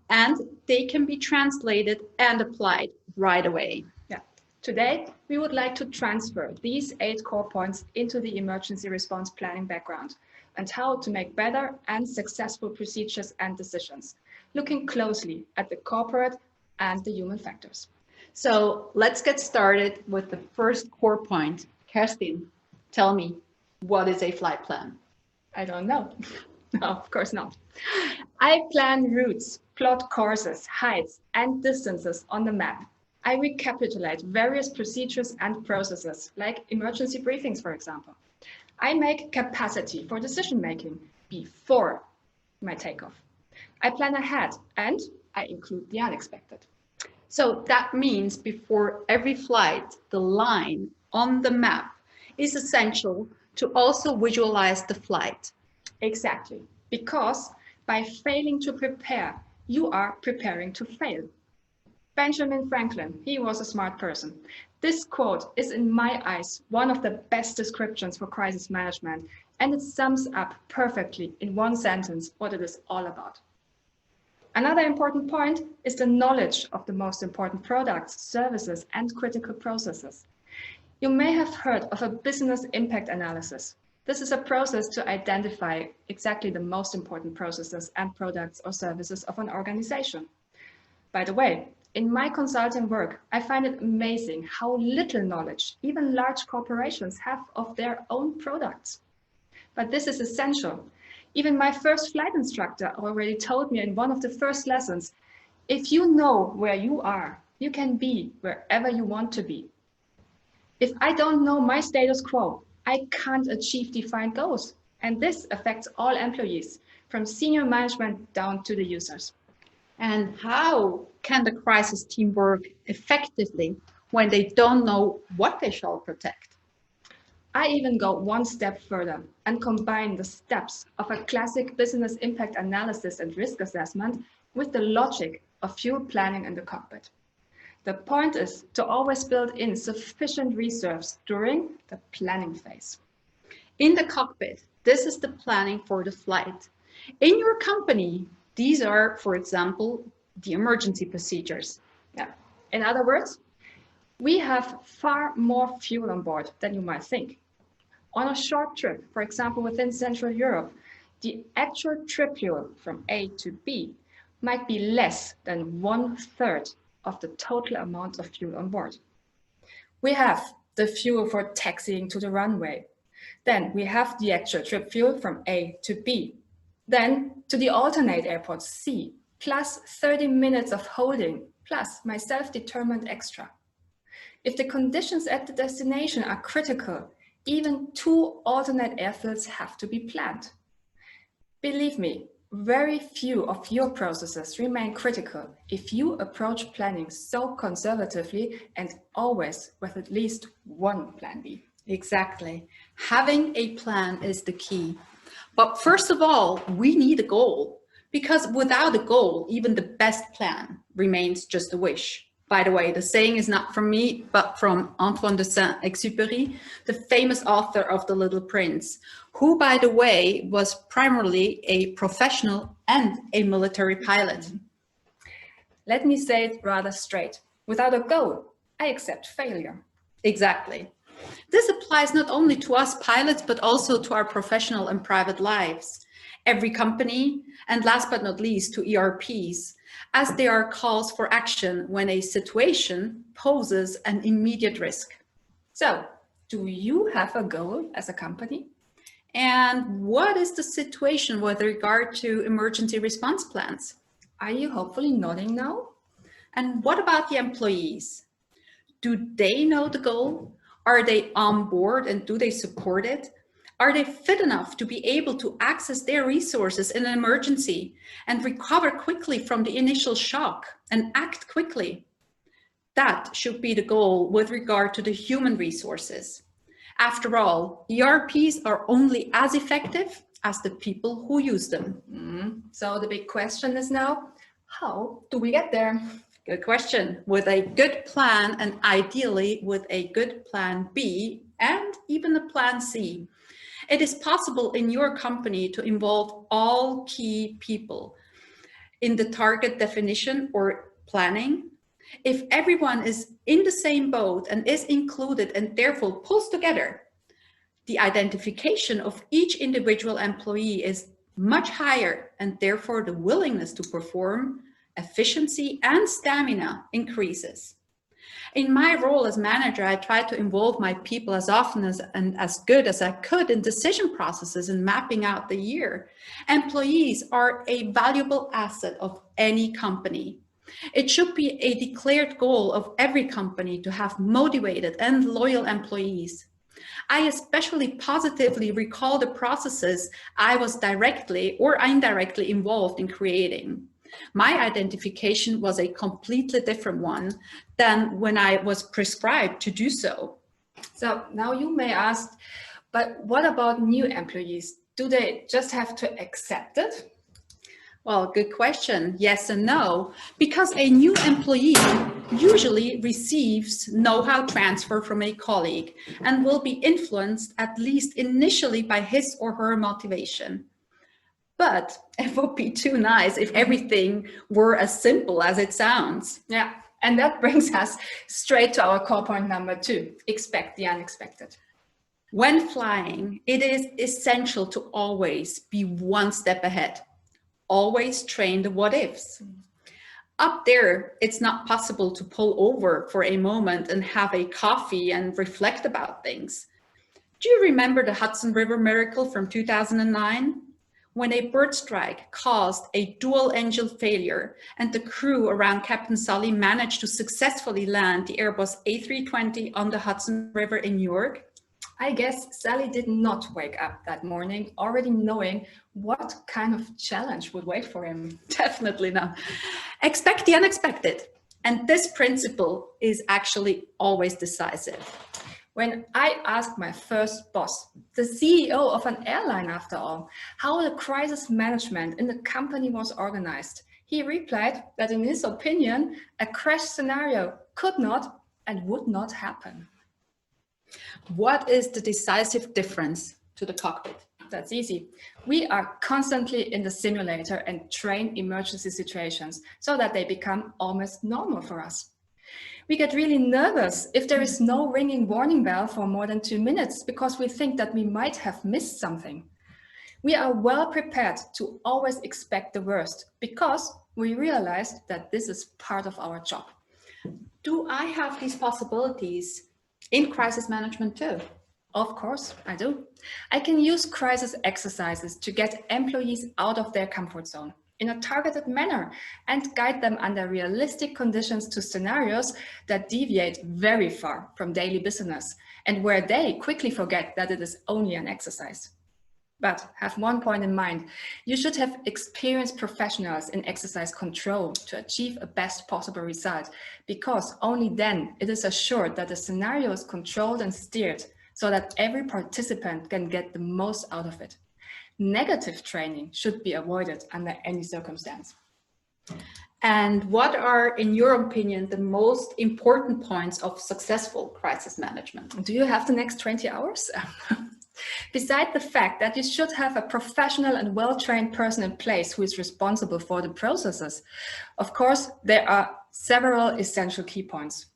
and they can be translated and applied right away. Yeah. Today, we would like to transfer these 8 core points into the emergency response planning background and how to make better and successful procedures and decisions, looking closely at the corporate and the human factors. So let's get started with the first core point. Kerstin, tell me, what is a flight plan? I don't know. No, of course not. I plan routes, plot courses, heights, and distances on the map. I recapitulate various procedures and processes, like emergency briefings, for example. I make capacity for decision-making before my takeoff. I plan ahead and I include the unexpected. So that means before every flight, the line on the map is essential to also visualize the flight. Exactly, because by failing to prepare, you are preparing to fail. Benjamin Franklin, he was a smart person. This quote is, in my eyes, one of the best descriptions for crisis management, and it sums up perfectly in one sentence what it is all about. Another important point is the knowledge of the most important products, services, and critical processes. You may have heard of a business impact analysis. This is a process to identify exactly the most important processes and products or services of an organization. By the way, in my consulting work, I find it amazing how little knowledge even large corporations have of their own products. But this is essential. Even my first flight instructor already told me in one of the first lessons, if you know where you are, you can be wherever you want to be. If I don't know my status quo, I can't achieve defined goals. And this affects all employees, from senior management down to the users. And how can the crisis team work effectively when they don't know what they shall protect? I even go one step further and combine the steps of a classic business impact analysis and risk assessment with the logic of fuel planning in the cockpit. The point is to always build in sufficient reserves during the planning phase. In the cockpit, this is the planning for the flight. In your company, these are, for example, the emergency procedures. Yeah. In other words, we have far more fuel on board than you might think. On a short trip, for example, within Central Europe, the actual trip fuel from A to B might be less than 1/3 of the total amount of fuel on board. We have the fuel for taxiing to the runway. Then we have the actual trip fuel from A to B. Then to the alternate airport C, plus 30 minutes of holding, plus my self-determined extra. If the conditions at the destination are critical, even 2 alternate airfields have to be planned. Believe me, very few of your processes remain critical if you approach planning so conservatively and always with at least one plan B. Exactly. Having a plan is the key. But first of all, we need a goal, because without a goal, even the best plan remains just a wish. By the way, the saying is not from me, but from Antoine de Saint-Exupéry, the famous author of The Little Prince, who, by the way, was primarily a professional and a military pilot. Let me say it rather straight. Without a goal, I accept failure. Exactly. This applies not only to us pilots, but also to our professional and private lives. Every company, and last but not least to ERPs, as they are calls for action when a situation poses an immediate risk. So, do you have a goal as a company? And what is the situation with regard to emergency response plans? Are you hopefully nodding now? And what about the employees? Do they know the goal? Are they on board and do they support it? Are they fit enough to be able to access their resources in an emergency and recover quickly from the initial shock and act quickly? That should be the goal with regard to the human resources. After all, ERPs are only as effective as the people who use them. So the big question is now, how do we get there? Good question. With a good plan, and ideally with a good plan B and even a plan C. It is possible in your company to involve all key people in the target definition or planning. If everyone is in the same boat and is included and therefore pulls together, the identification of each individual employee is much higher, and therefore the willingness to perform, efficiency and stamina increases. In my role as manager, I try to involve my people as often and as good as I could in decision processes and mapping out the year. Employees are a valuable asset of any company. It should be a declared goal of every company to have motivated and loyal employees. I especially positively recall the processes I was directly or indirectly involved in creating. My identification was a completely different one than when I was prescribed to do so. So now you may ask, but what about new employees? Do they just have to accept it? Well, good question. Yes and no, because a new employee usually receives know-how transfer from a colleague and will be influenced, at least initially, by his or her motivation. But it would be too nice if everything were as simple as it sounds. Yeah, and that brings us straight to our core point number 2, expect the unexpected. When flying, it is essential to always be one step ahead. Always train the what ifs. Up there, it's not possible to pull over for a moment and have a coffee and reflect about things. Do you remember the Hudson River miracle from 2009? When a bird strike caused a dual engine failure and the crew around Captain Sully managed to successfully land the Airbus A320 on the Hudson River in New York? I guess Sally did not wake up that morning already knowing what kind of challenge would wait for him. Definitely not. Expect the unexpected. And this principle is actually always decisive. When I asked my first boss, the CEO of an airline after all, how the crisis management in the company was organized, he replied that in his opinion, a crash scenario could not and would not happen. What is the decisive difference to the cockpit? That's easy. We are constantly in the simulator and train emergency situations so that they become almost normal for us. We get really nervous if there is no ringing warning bell for more than 2 minutes because we think that we might have missed something. We are well prepared to always expect the worst because we realized that this is part of our job. Do I have these possibilities in crisis management too? Of course, I do. I can use crisis exercises to get employees out of their comfort zone in a targeted manner and guide them under realistic conditions to scenarios that deviate very far from daily business and where they quickly forget that it is only an exercise. But have one point in mind, you should have experienced professionals in exercise control to achieve a best possible result, because only then it is assured that the scenario is controlled and steered so that every participant can get the most out of it. Negative training should be avoided under any circumstance. And what are, in your opinion, the most important points of successful crisis management? Do you have the next 20 hours? Beside the fact that you should have a professional and well-trained person in place who is responsible for the processes, of course, there are several essential key points.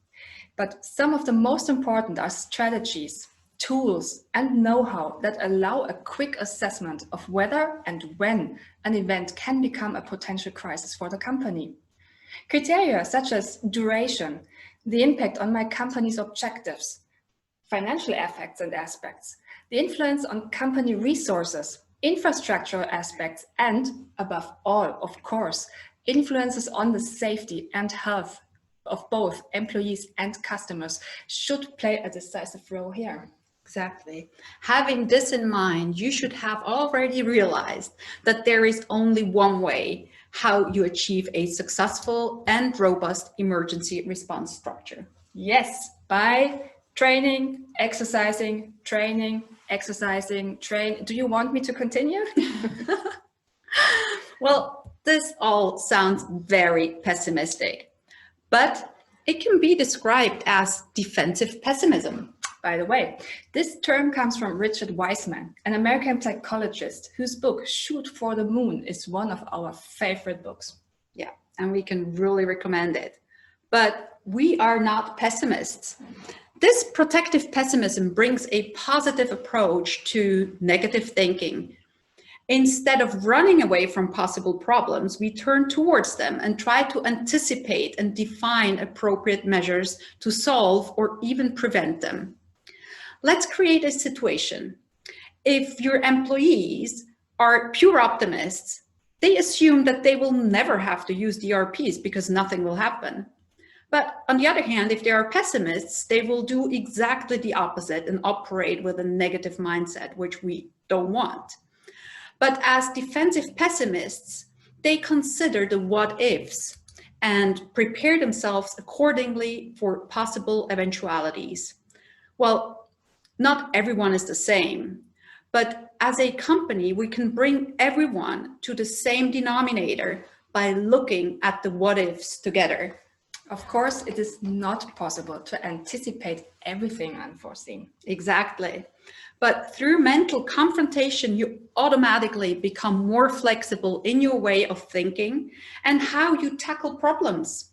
But some of the most important are strategies, tools, and know-how that allow a quick assessment of whether and when an event can become a potential crisis for the company. Criteria such as duration, the impact on my company's objectives, financial effects and aspects, the influence on company resources, infrastructural aspects, and above all, of course, influences on the safety and health of both employees and customers should play a decisive role here. Exactly. Having this in mind, you should have already realized that there is only one way how you achieve a successful and robust emergency response structure. Yes, by training, exercising, training, exercising, train. Do you want me to continue? Well, this all sounds very pessimistic, but it can be described as defensive pessimism. By the way, this term comes from Richard Wiseman, an American psychologist whose book Shoot for the Moon is one of our favorite books. Yeah, and we can really recommend it. But we are not pessimists. This protective pessimism brings a positive approach to negative thinking. Instead of running away from possible problems, we turn towards them and try to anticipate and define appropriate measures to solve or even prevent them. Let's create a situation. If your employees are pure optimists, they assume that they will never have to use DRPs because nothing will happen. But on the other hand, if they are pessimists, they will do exactly the opposite and operate with a negative mindset, which we don't want. But as defensive pessimists, they consider the what ifs and prepare themselves accordingly for possible eventualities. Well, not everyone is the same, but as a company, we can bring everyone to the same denominator by looking at the what ifs together. Of course, it is not possible to anticipate everything unforeseen. Exactly. But through mental confrontation, you automatically become more flexible in your way of thinking and how you tackle problems.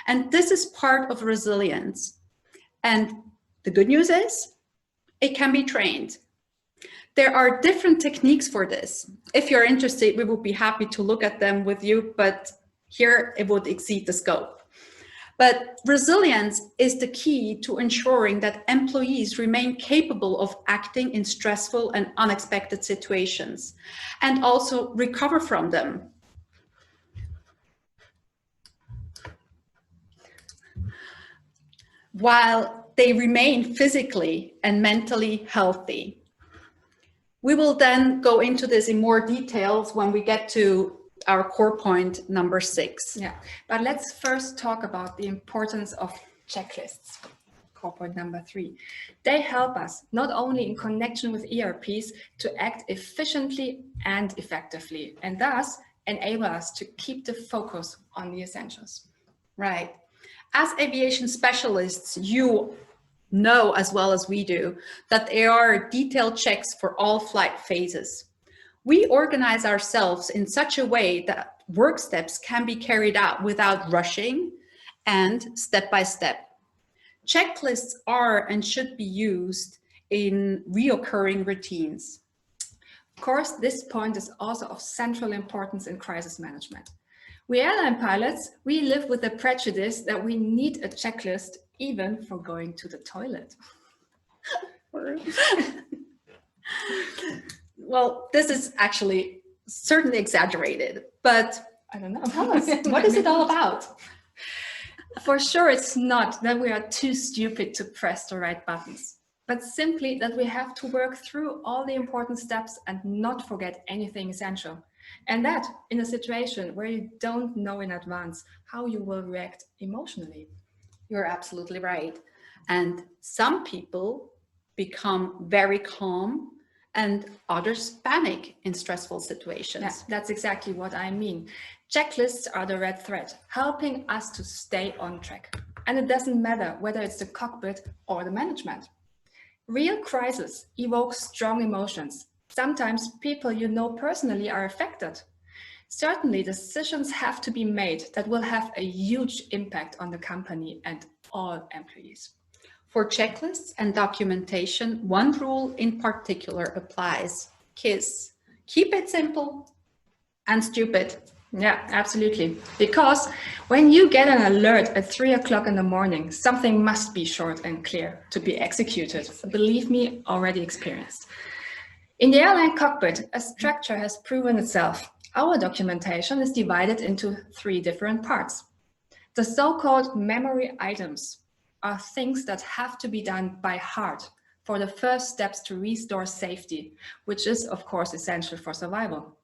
And this is part of resilience. And the good news is, it can be trained. There are different techniques for this. If you're interested, we would be happy to look at them with you, but here it would exceed the scope. But resilience is the key to ensuring that employees remain capable of acting in stressful and unexpected situations and also recover from them. While they remain physically and mentally healthy. We will then go into this in more details when we get to our core point number 6. Yeah, but let's first talk about the importance of checklists. Core point number 3. They help us not only in connection with ERPs to act efficiently and effectively, and thus enable us to keep the focus on the essentials. Right. As aviation specialists, you know as well as we do that there are detailed checks for all flight phases. We organize ourselves in such a way that work steps can be carried out without rushing and step by step. Checklists are and should be used in reoccurring routines. Of course, this point is also of central importance in crisis management. We airline pilots, we live with the prejudice that we need a checklist even for going to the toilet. Well, this is actually certainly exaggerated, but I don't know. tell us, what is it all about? For sure, it's not that we are too stupid to press the right buttons, but simply that we have to work through all the important steps and not forget anything essential. And that in a situation where you don't know in advance how you will react emotionally. You're absolutely right. And some people become very calm and others panic in stressful situations. Yeah, that's exactly what I mean. Checklists are the red thread, helping us to stay on track. And it doesn't matter whether it's the cockpit or the management. Real crises evoke strong emotions. Sometimes people you know personally are affected. Certainly, decisions have to be made that will have a huge impact on the company and all employees. For checklists and documentation, one rule in particular applies. KISS. Keep it simple and stupid. Yeah, absolutely. Because when you get an alert at 3 o'clock in the morning, something must be short and clear to be executed. Believe me, already experienced. In the airline cockpit, a structure has proven itself. Our documentation is divided into 3 different parts. The so-called memory items are things that have to be done by heart for the first steps to restore safety, which is, of course, essential for survival.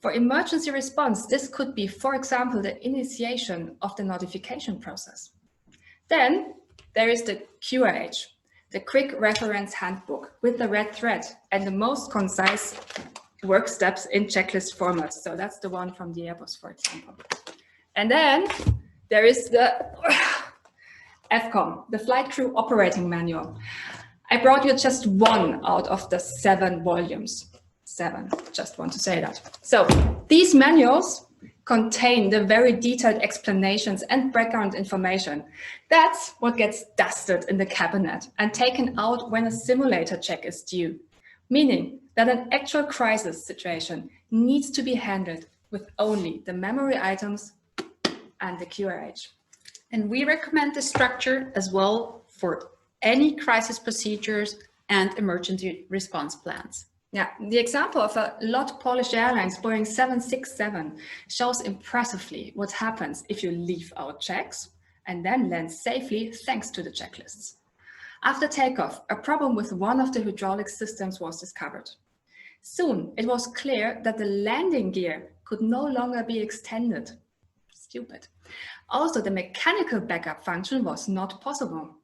For emergency response, this could be, for example, the initiation of the notification process. Then there is the QRH, the Quick Reference Handbook with the red thread and the most concise work steps in checklist format. So that's the one from the Airbus, for example. And then there is the FCOM, the Flight Crew Operating Manual. I brought you just one out of the 7 volumes. 7, just want to say that. So these manuals contain the very detailed explanations and background information. That's what gets dusted in the cabinet and taken out when a simulator check is due, meaning that an actual crisis situation needs to be handled with only the memory items and the QRH. And we recommend this structure as well for any crisis procedures and emergency response plans. Yeah, the example of a lot Polish Airlines Boeing 767 shows impressively what happens if you leave out checks and then land safely thanks to the checklists. After takeoff, a problem with one of the hydraulic systems was discovered. Soon, it was clear that the landing gear could no longer be extended. Stupid. Also, the mechanical backup function was not possible.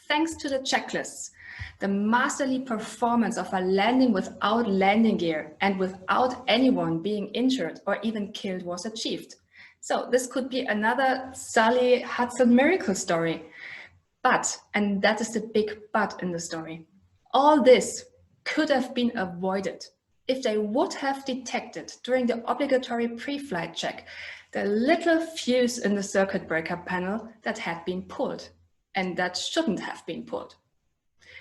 Thanks to the checklists, the masterly performance of a landing without landing gear and without anyone being injured or even killed was achieved. So this could be another Sally Hudson miracle story. But, and that is the big but in the story, all this could have been avoided if they would have detected during the obligatory pre-flight check the little fuse in the circuit breaker panel that had been pulled and that shouldn't have been pulled.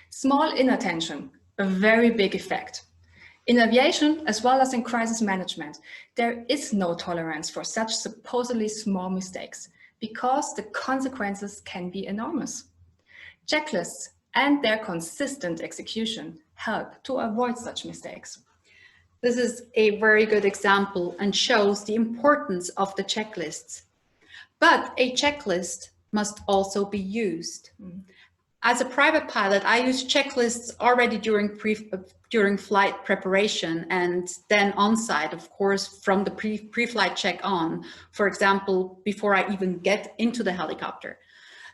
Small inattention, a very big effect. In aviation, as well as in crisis management, there is no tolerance for such supposedly small mistakes because the consequences can be enormous. Checklists and their consistent execution help to avoid such mistakes. This is a very good example and shows the importance of the checklists. But a checklist must also be used. As a private pilot, I use checklists already during flight preparation and then on-site, of course, from the pre-flight check on, for example, before I even get into the helicopter.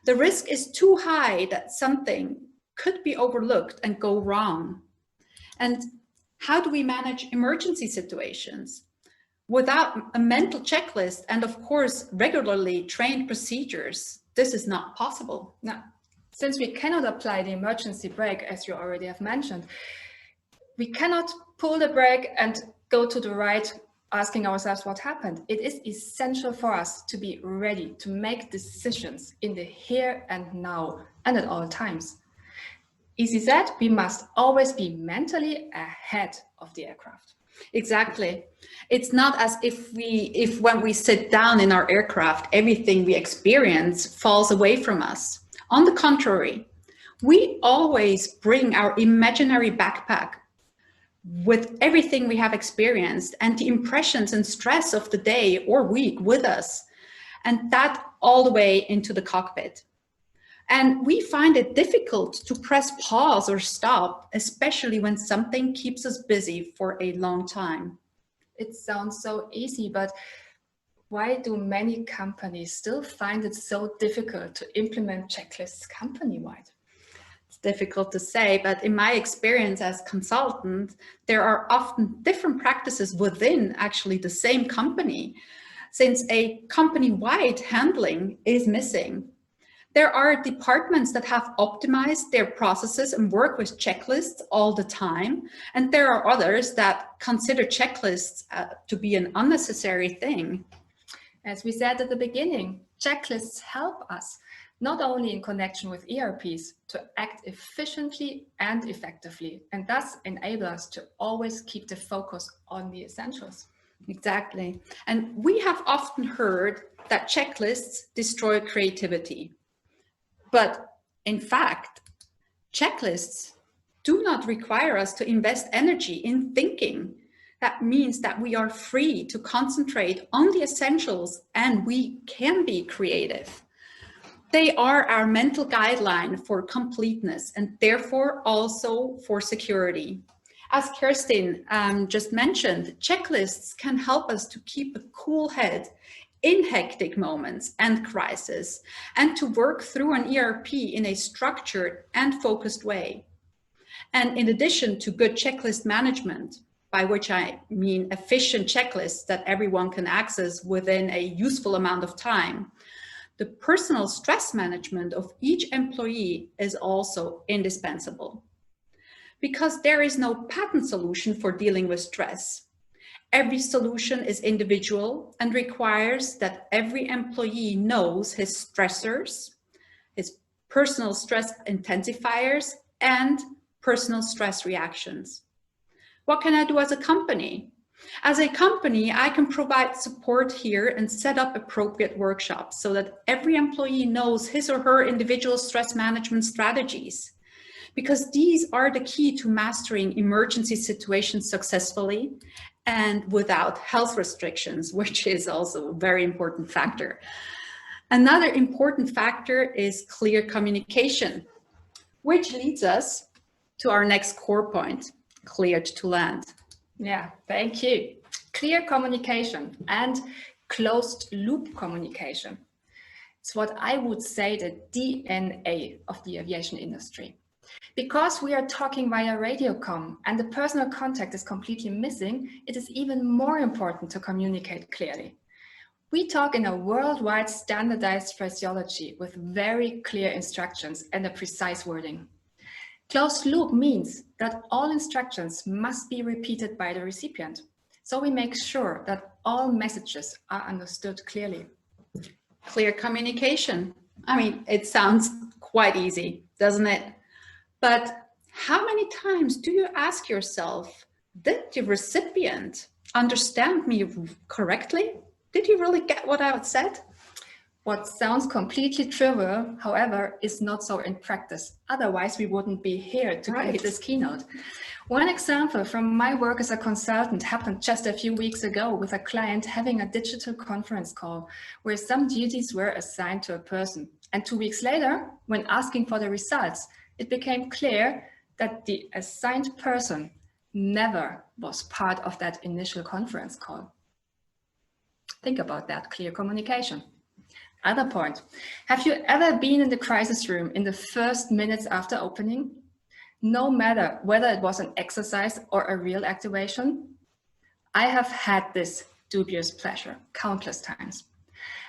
The risk is too high that something could be overlooked and go wrong. And how do we manage emergency situations? Without a mental checklist and, of course, regularly trained procedures, this is not possible. Now, since we cannot apply the emergency brake, as you already have mentioned, we cannot pull the brake and go to the right, asking ourselves what happened. It is essential for us to be ready to make decisions in the here and now and at all times. Easy said, we must always be mentally ahead of the aircraft. Exactly. It's not as if when we sit down in our aircraft, everything we experience falls away from us. On the contrary, we always bring our imaginary backpack with everything we have experienced and the impressions and stress of the day or week with us, and that all the way into the cockpit. And we find it difficult to press pause or stop, especially when something keeps us busy for a long time. It sounds so easy, but why do many companies still find it so difficult to implement checklists company-wide? It's difficult to say, but in my experience as consultant, there are often different practices within actually the same company, since a company-wide handling is missing. There are departments that have optimized their processes and work with checklists all the time. And there are others that consider checklists to be an unnecessary thing. As we said at the beginning, checklists help us, not only in connection with ERPs, to act efficiently and effectively, and thus enable us to always keep the focus on the essentials. Exactly. And we have often heard that checklists destroy creativity. But in fact, checklists do not require us to invest energy in thinking. That means that we are free to concentrate on the essentials and we can be creative. They are our mental guideline for completeness and therefore also for security. As Kerstin just mentioned, checklists can help us to keep a cool head in hectic moments and crisis, and to work through an ERP in a structured and focused way. And in addition to good checklist management, by which I mean efficient checklists that everyone can access within a useful amount of time, the personal stress management of each employee is also indispensable. Because there is no patent solution for dealing with stress. Every solution is individual and requires that every employee knows his stressors, his personal stress intensifiers, and personal stress reactions. What can I do as a company? As a company, I can provide support here and set up appropriate workshops so that every employee knows his or her individual stress management strategies, because these are the key to mastering emergency situations successfully and without health restrictions, which is also a very important factor. Another important factor is clear communication, which leads us to our next core point, cleared to land. Yeah, thank you. Clear communication and closed loop communication. It's what I would say the DNA of the aviation industry. Because we are talking via radiocom and the personal contact is completely missing, it is even more important to communicate clearly. We talk in a worldwide standardized phraseology with very clear instructions and a precise wording. Closed loop means that all instructions must be repeated by the recipient. So we make sure that all messages are understood clearly. Clear communication. I mean, it sounds quite easy, doesn't it? But how many times do you ask yourself, did the recipient understand me correctly? Did he really get what I said? What sounds completely trivial, however, is not so in practice. Otherwise, we wouldn't be here to create this keynote. One example from my work as a consultant happened just a few weeks ago with a client having a digital conference call where some duties were assigned to a person. And 2 weeks later, when asking for the results, it became clear that the assigned person never was part of that initial conference call. Think about that, clear communication. Other point, have you ever been in the crisis room in the first minutes after opening? No matter whether it was an exercise or a real activation? I have had this dubious pleasure countless times.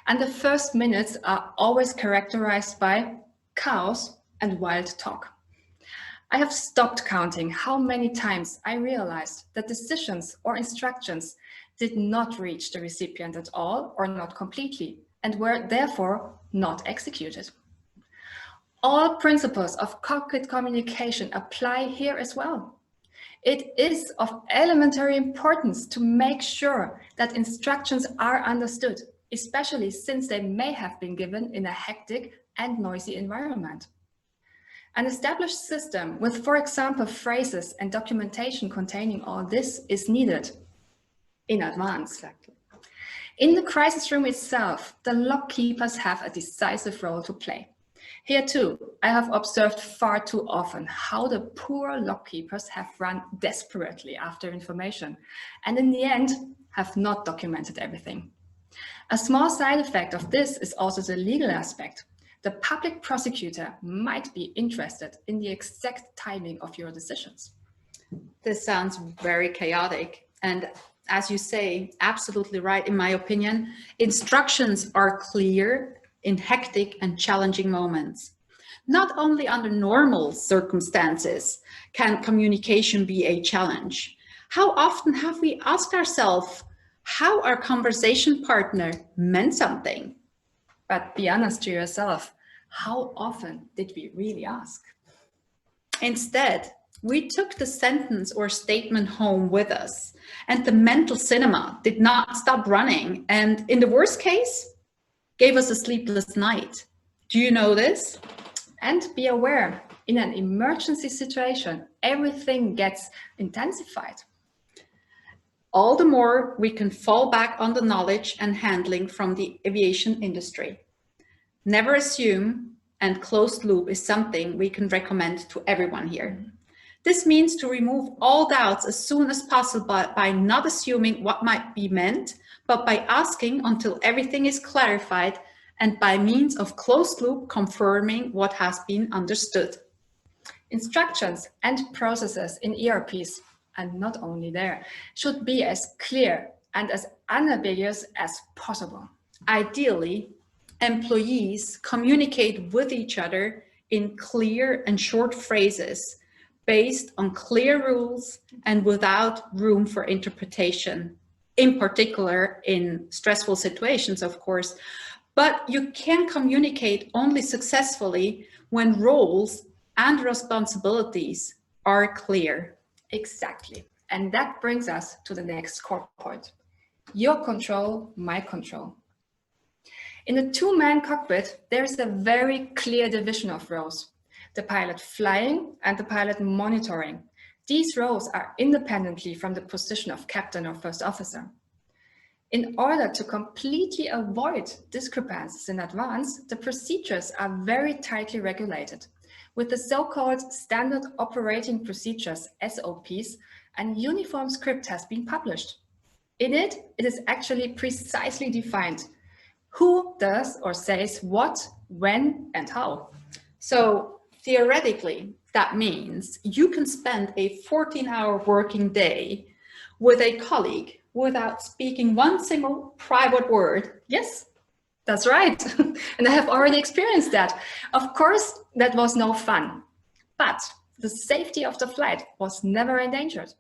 And the first minutes are always characterized by chaos and wild talk. I have stopped counting how many times I realized that decisions or instructions did not reach the recipient at all or not completely, and were therefore not executed. All principles of cockpit communication apply here as well. It is of elementary importance to make sure that instructions are understood, especially since they may have been given in a hectic and noisy environment. An established system with, for example, phrases and documentation containing all this is needed in advance. Exactly. In the crisis room itself, the lock keepers have a decisive role to play. Here too, I have observed far too often how the poor lock keepers have run desperately after information and in the end have not documented everything. A small side effect of this is also the legal aspect. The public prosecutor might be interested in the exact timing of your decisions. This sounds very chaotic, and as you say, absolutely right. In my opinion, instructions are clear in hectic and challenging moments. Not only under normal circumstances can communication be a challenge. How often have we asked ourselves how our conversation partner meant something? But be honest to yourself, how often did we really ask? Instead, we took the sentence or statement home with us, and the mental cinema did not stop running, and in the worst case, gave us a sleepless night. Do you know this? And be aware, in an emergency situation, everything gets intensified. All the more we can fall back on the knowledge and handling from the aviation industry. Never assume, and closed loop is something we can recommend to everyone here. This means to remove all doubts as soon as possible by not assuming what might be meant, but by asking until everything is clarified and by means of closed loop confirming what has been understood. Instructions and processes in ERPs, and not only there, should be as clear and as unambiguous as possible. Ideally, employees communicate with each other in clear and short phrases based on clear rules and without room for interpretation, in particular in stressful situations, of course. But you can communicate only successfully when roles and responsibilities are clear. Exactly. And that brings us to the next core point. Your control, my control. In a two-man cockpit, there is a very clear division of roles. The pilot flying and the pilot monitoring. These roles are independently from the position of captain or first officer. In order to completely avoid discrepancies in advance, the procedures are very tightly regulated. With the so-called Standard Operating Procedures, SOPs, an uniform script has been published. In it, it is actually precisely defined Who does or says what, when, and how? So theoretically, that means you can spend a 14-hour working day with a colleague without speaking one single private word. Yes, that's right. And I have already experienced that. Of course, that was no fun, but the safety of the flight was never endangered.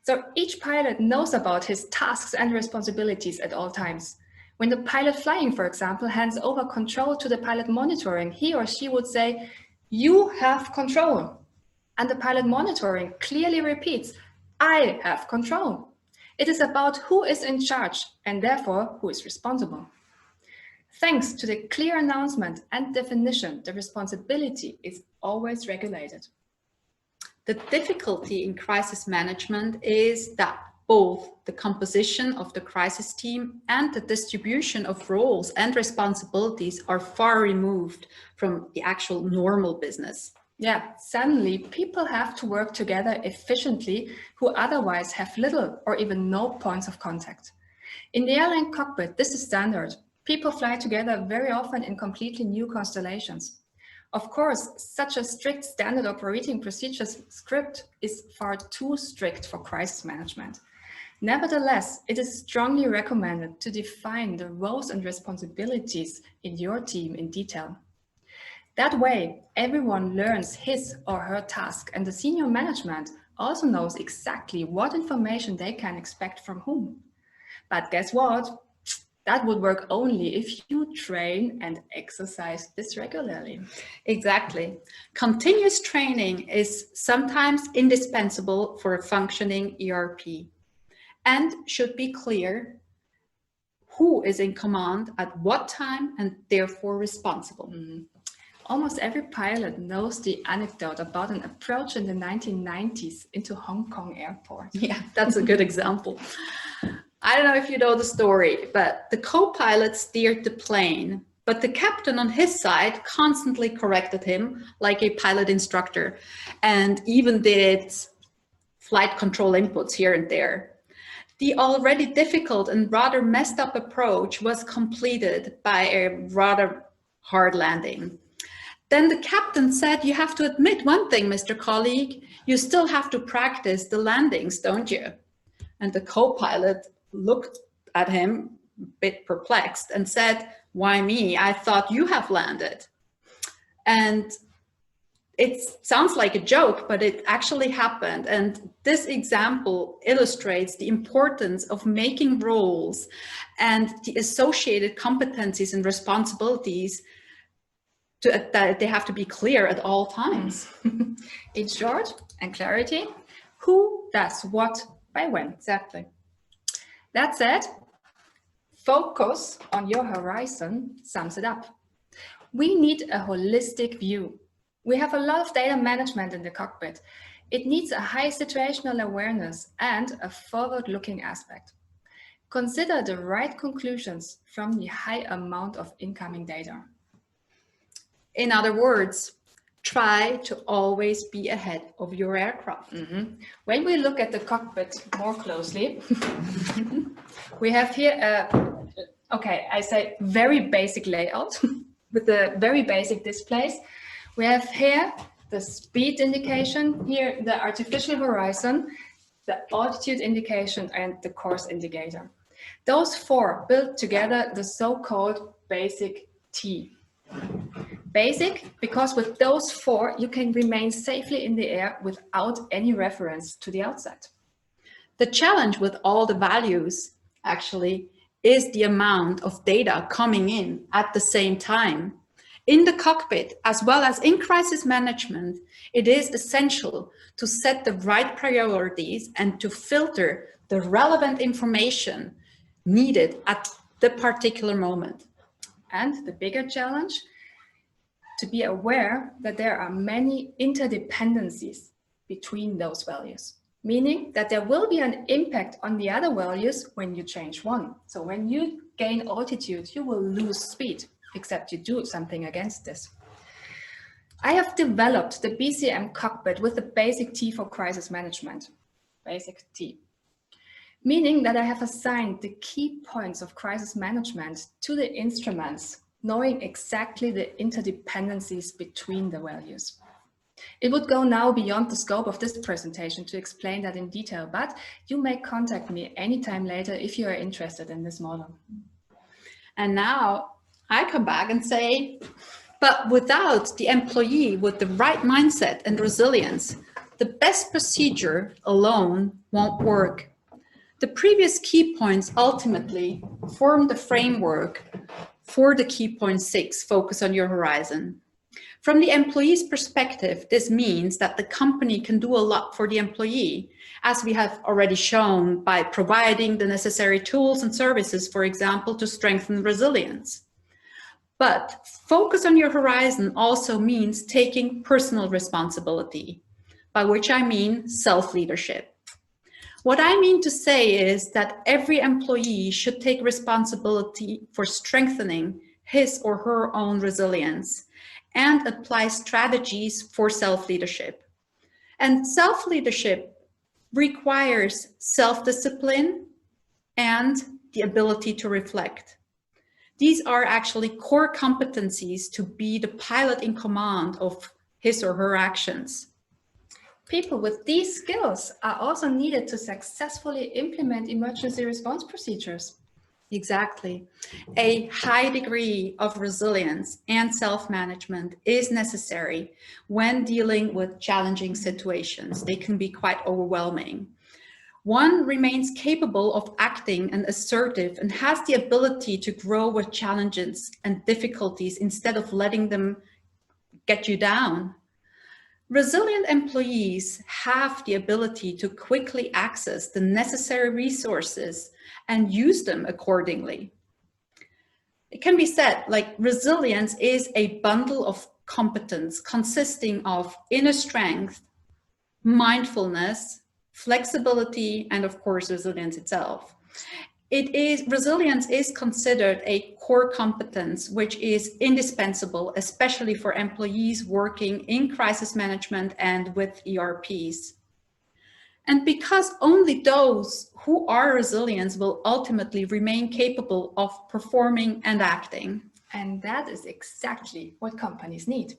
So each pilot knows about his tasks and responsibilities at all times. When the pilot flying, for example, hands over control to the pilot monitoring, he or she would say, "You have control." And the pilot monitoring clearly repeats, "I have control." It is about who is in charge and therefore who is responsible. Thanks to the clear announcement and definition, the responsibility is always regulated. The difficulty in crisis management is that both the composition of the crisis team and the distribution of roles and responsibilities are far removed from the actual normal business. Yeah, suddenly people have to work together efficiently who otherwise have little or even no points of contact. In the airline cockpit, this is standard. People fly together very often in completely new constellations. Of course, such a strict standard operating procedures script is far too strict for crisis management. Nevertheless, it is strongly recommended to define the roles and responsibilities in your team in detail. That way, everyone learns his or her task, and the senior management also knows exactly what information they can expect from whom. But guess what? That would work only if you train and exercise this regularly. Exactly. Continuous training is sometimes indispensable for a functioning ERP and should be clear who is in command at what time and therefore responsible. Almost every pilot knows the anecdote about an approach in the 1990s into Hong Kong airport. Yeah, that's a good example. I don't know if you know the story, but the co-pilot steered the plane, but the captain on his side constantly corrected him like a pilot instructor and even did flight control inputs here and there. The already difficult and rather messed up approach was completed by a rather hard landing. Then the captain said, "You have to admit one thing, Mr. Colleague, you still have to practice the landings, don't you?" And the co-pilot looked at him a bit perplexed and said, "Why me? I thought you have landed." And it sounds like a joke, but it actually happened. And this example illustrates the importance of making roles and the associated competencies and responsibilities that they have to be clear at all times. In short and clarity, who does what by when? Exactly. That said, focus on your horizon sums it up. We need a holistic view. We have a lot of data management in the cockpit. It needs a high situational awareness and a forward-looking aspect. Consider the right conclusions from the high amount of incoming data. In other words, try to always be ahead of your aircraft. When we look at the cockpit more closely, we have here I say very basic layout with the very basic displays. We have here the speed indication, here the artificial horizon, the altitude indication, and the course indicator. Those four build together the so-called basic T. Basic, because with those four, you can remain safely in the air without any reference to the outside. The challenge with all the values actually is the amount of data coming in at the same time. In the cockpit, as well as in crisis management, it is essential to set the right priorities and to filter the relevant information needed at the particular moment. And the bigger challenge, to be aware that there are many interdependencies between those values, meaning that there will be an impact on the other values when you change one. So when you gain altitude, you will lose speed, except you do something against this. I have developed the BCM cockpit with the basic T for crisis management, basic T. Meaning that I have assigned the key points of crisis management to the instruments, knowing exactly the interdependencies between the values. It would go now beyond the scope of this presentation to explain that in detail, but you may contact me anytime later if you are interested in this model. And now I come back and say, but without the employee with the right mindset and resilience, the best procedure alone won't work. The previous key points ultimately form the framework for the key point 6, focus on your horizon. From the employee's perspective, this means that the company can do a lot for the employee, as we have already shown by providing the necessary tools and services, for example, to strengthen resilience. But focus on your horizon also means taking personal responsibility, by which I mean self-leadership. What I mean to say is that every employee should take responsibility for strengthening his or her own resilience and apply strategies for self-leadership. And self-leadership requires self-discipline and the ability to reflect. These are actually core competencies to be the pilot in command of his or her actions. People with these skills are also needed to successfully implement emergency response procedures. Exactly. A high degree of resilience and self-management is necessary when dealing with challenging situations. They can be quite overwhelming. One remains capable of acting and assertive and has the ability to grow with challenges and difficulties instead of letting them get you down. Resilient employees have the ability to quickly access the necessary resources and use them accordingly. It can be said like resilience is a bundle of competence consisting of inner strength, mindfulness, flexibility, and of course, resilience itself. Resilience is considered a core competence, which is indispensable, especially for employees working in crisis management and with ERPs. And because only those who are resilient will ultimately remain capable of performing and acting. And that is exactly what companies need.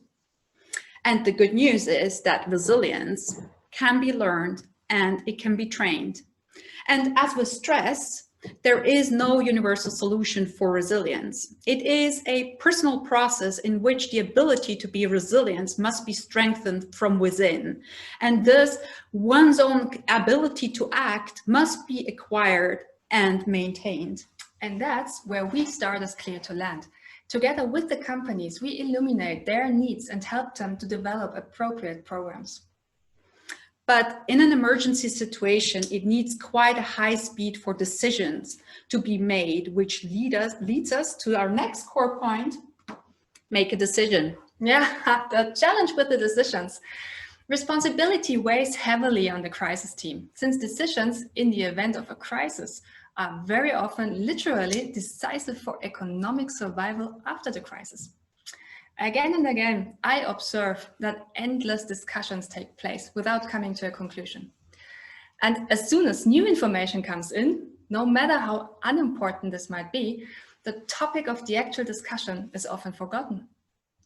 And the good news is that resilience can be learned and it can be trained. And as with stress, there is no universal solution for resilience. It is a personal process in which the ability to be resilient must be strengthened from within. And thus, one's own ability to act must be acquired and maintained. And that's where we start as Clear to Land. Together with the companies, we illuminate their needs and help them to develop appropriate programs. But in an emergency situation, it needs quite a high speed for decisions to be made, which leads us to our next core point, make a decision. Yeah, the challenge with the decisions. Responsibility weighs heavily on the crisis team, since decisions in the event of a crisis are very often literally decisive for economic survival after the crisis. Again and again, I observe that endless discussions take place without coming to a conclusion. And as soon as new information comes in, no matter how unimportant this might be, the topic of the actual discussion is often forgotten.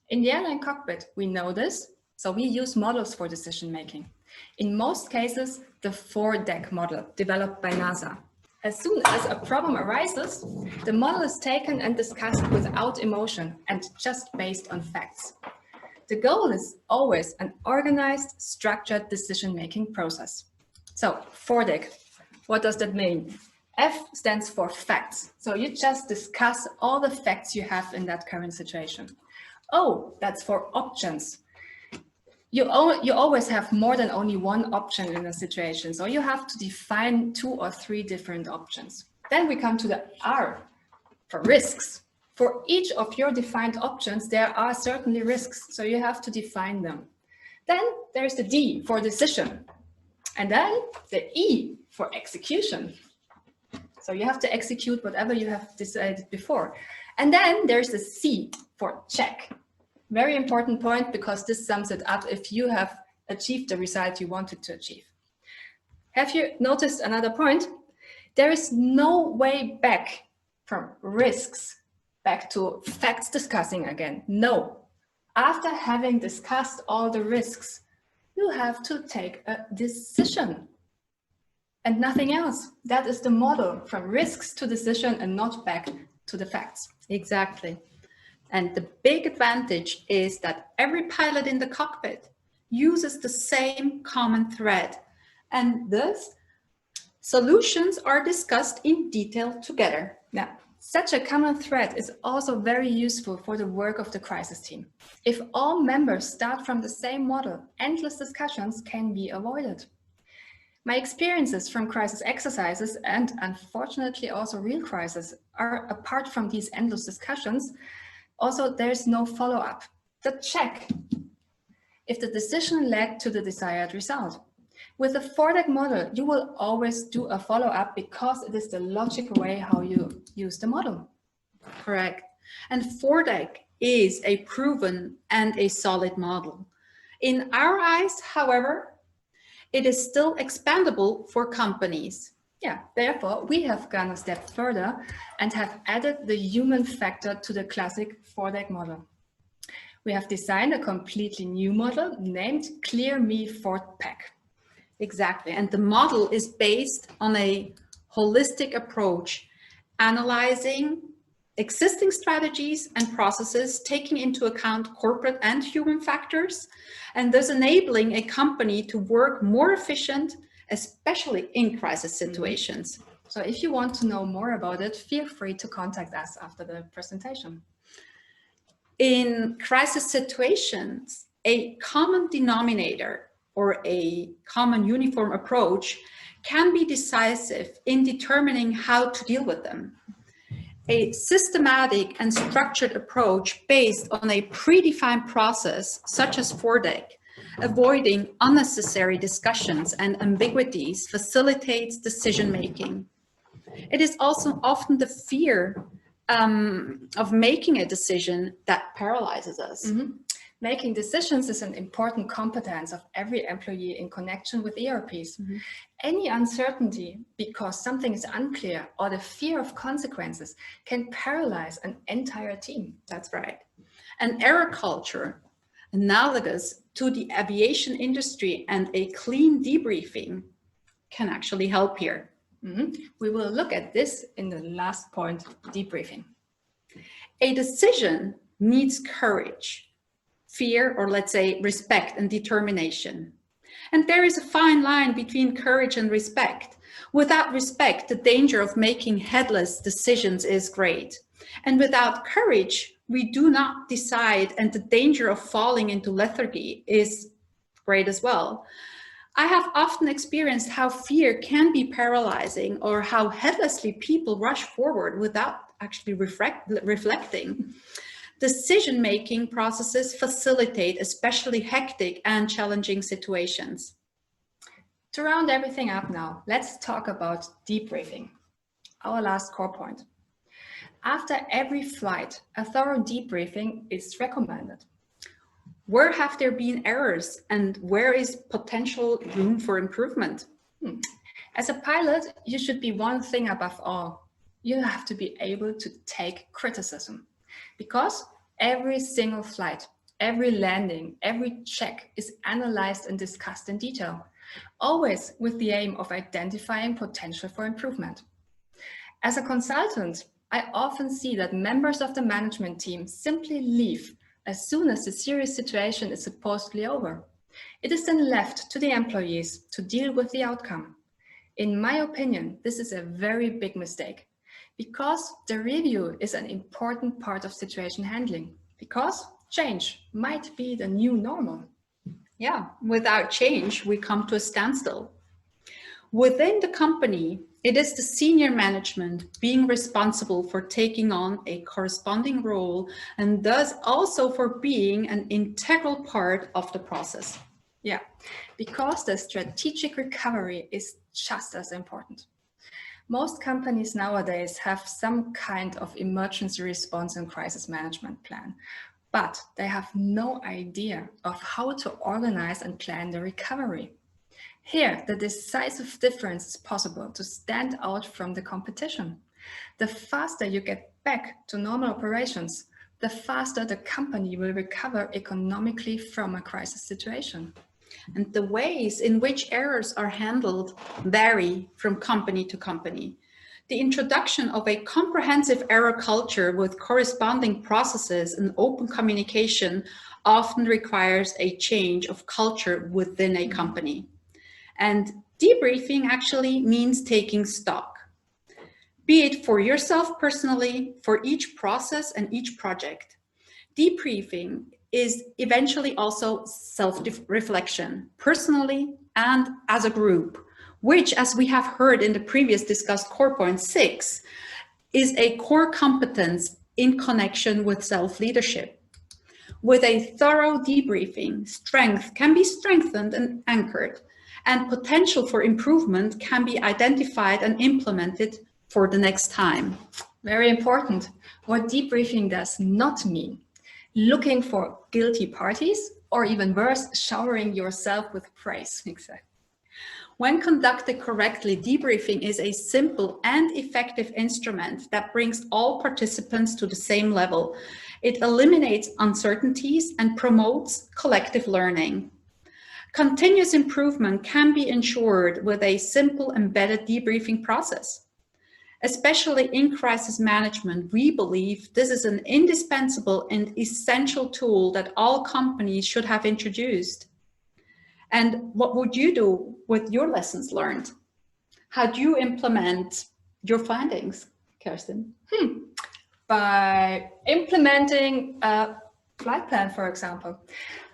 In the airline cockpit, we know this, so we use models for decision making. In most cases, the 4-deck model developed by NASA. As soon as a problem arises, the model is taken and discussed without emotion and just based on facts. The goal is always an organized, structured decision-making process. So, 4-deck, what does that mean? F stands for facts. So you just discuss all the facts you have in that current situation. O, that's for options. You always have more than only one option in a situation, so you have to define 2 or 3 different options. Then we come to the R, for risks. For each of your defined options, there are certainly risks, so you have to define them. Then there's the D, for decision. And then the E, for execution. So you have to execute whatever you have decided before. And then there's the C, for check. Very important point, because this sums it up if you have achieved the result you wanted to achieve. Have you noticed another point? There is no way back from risks back to facts discussing again. No. After having discussed all the risks, you have to take a decision and nothing else. That is the model, from risks to decision and not back to the facts. Exactly. And the big advantage is that every pilot in the cockpit uses the same common thread, and thus solutions are discussed in detail together. Now, such a common thread is also very useful for the work of the crisis team. If all members start from the same model, endless discussions can be avoided. My experiences from crisis exercises and unfortunately also real crisis are, apart from these endless discussions, also there's no follow-up. The check if the decision led to the desired result. With the theiC model, you will always do a follow-up because it is the logical way how you use the model. Correct. And theiC is a proven and a solid model. In our eyes, however, it is still expandable for companies. Yeah, therefore, we have gone a step further and have added the human factor to the classic theiC model. We have designed a completely new model named Clear Me theiC. Exactly. And the model is based on a holistic approach, analyzing existing strategies and processes, taking into account corporate and human factors, and thus enabling a company to work more efficient, especially in crisis situations. So if you want to know more about it, feel free to contact us after the presentation. In crisis situations, a common denominator or a common uniform approach can be decisive in determining how to deal with them. A systematic and structured approach based on a predefined process, such as theiC, avoiding unnecessary discussions and ambiguities, facilitates decision-making. It is also often the fear of making a decision that paralyzes us. Making decisions is an important competence of every employee in connection with ERPs. Any uncertainty because something is unclear or the fear of consequences can paralyze an entire team. That's right. An error culture, analogous to the aviation industry and a clean debriefing, can actually help here. We will look at this in the last point, debriefing. A decision needs courage, fear, or let's say respect and determination. And there is a fine line between courage and respect. Without respect, the danger of making headless decisions is great. And without courage, we do not decide, and the danger of falling into lethargy is great as well. I have often experienced how fear can be paralyzing, or how headlessly people rush forward without actually reflecting. Decision-making processes facilitate especially hectic and challenging situations. To round everything up now, let's talk about debriefing, our last core point. After every flight, a thorough debriefing is recommended. Where have there been errors and where is potential room for improvement? As a pilot, you should be one thing above all. You have to be able to take criticism, because every single flight, every landing, every check is analyzed and discussed in detail, always with the aim of identifying potential for improvement. As a consultant, I often see that members of the management team simply leave as soon as the serious situation is supposedly over. It is then left to the employees to deal with the outcome. In my opinion, this is a very big mistake, because the review is an important part of situation handling, because change might be the new normal. Yeah, without change, we come to a standstill. Within the company, it is the senior management being responsible for taking on a corresponding role, and thus also for being an integral part of the process. Yeah, because the strategic recovery is just as important. Most companies nowadays have some kind of emergency response and crisis management plan, but they have no idea of how to organize and plan the recovery. Here, the decisive difference is possible to stand out from the competition. The faster you get back to normal operations, the faster the company will recover economically from a crisis situation. And the ways in which errors are handled vary from company to company. The introduction of a comprehensive error culture with corresponding processes and open communication often requires a change of culture within a company. And debriefing actually means taking stock, be it for yourself personally, for each process and each project. Debriefing is eventually also self-reflection, personally and as a group, which, as we have heard in the previous discussed core point 6, is a core competence in connection with self-leadership. With a thorough debriefing, strength can be strengthened and anchored, and potential for improvement can be identified and implemented for the next time. Very important. What debriefing does not mean looking for guilty parties, or even worse, showering yourself with praise. Exactly. When conducted correctly, debriefing is a simple and effective instrument that brings all participants to the same level. It eliminates uncertainties and promotes collective learning. Continuous improvement can be ensured with a simple embedded debriefing process. Especially in crisis management, we believe this is an indispensable and essential tool that all companies should have introduced. And what would you do with your lessons learned? How do you implement your findings, Kerstin? By implementing a flight plan, for example.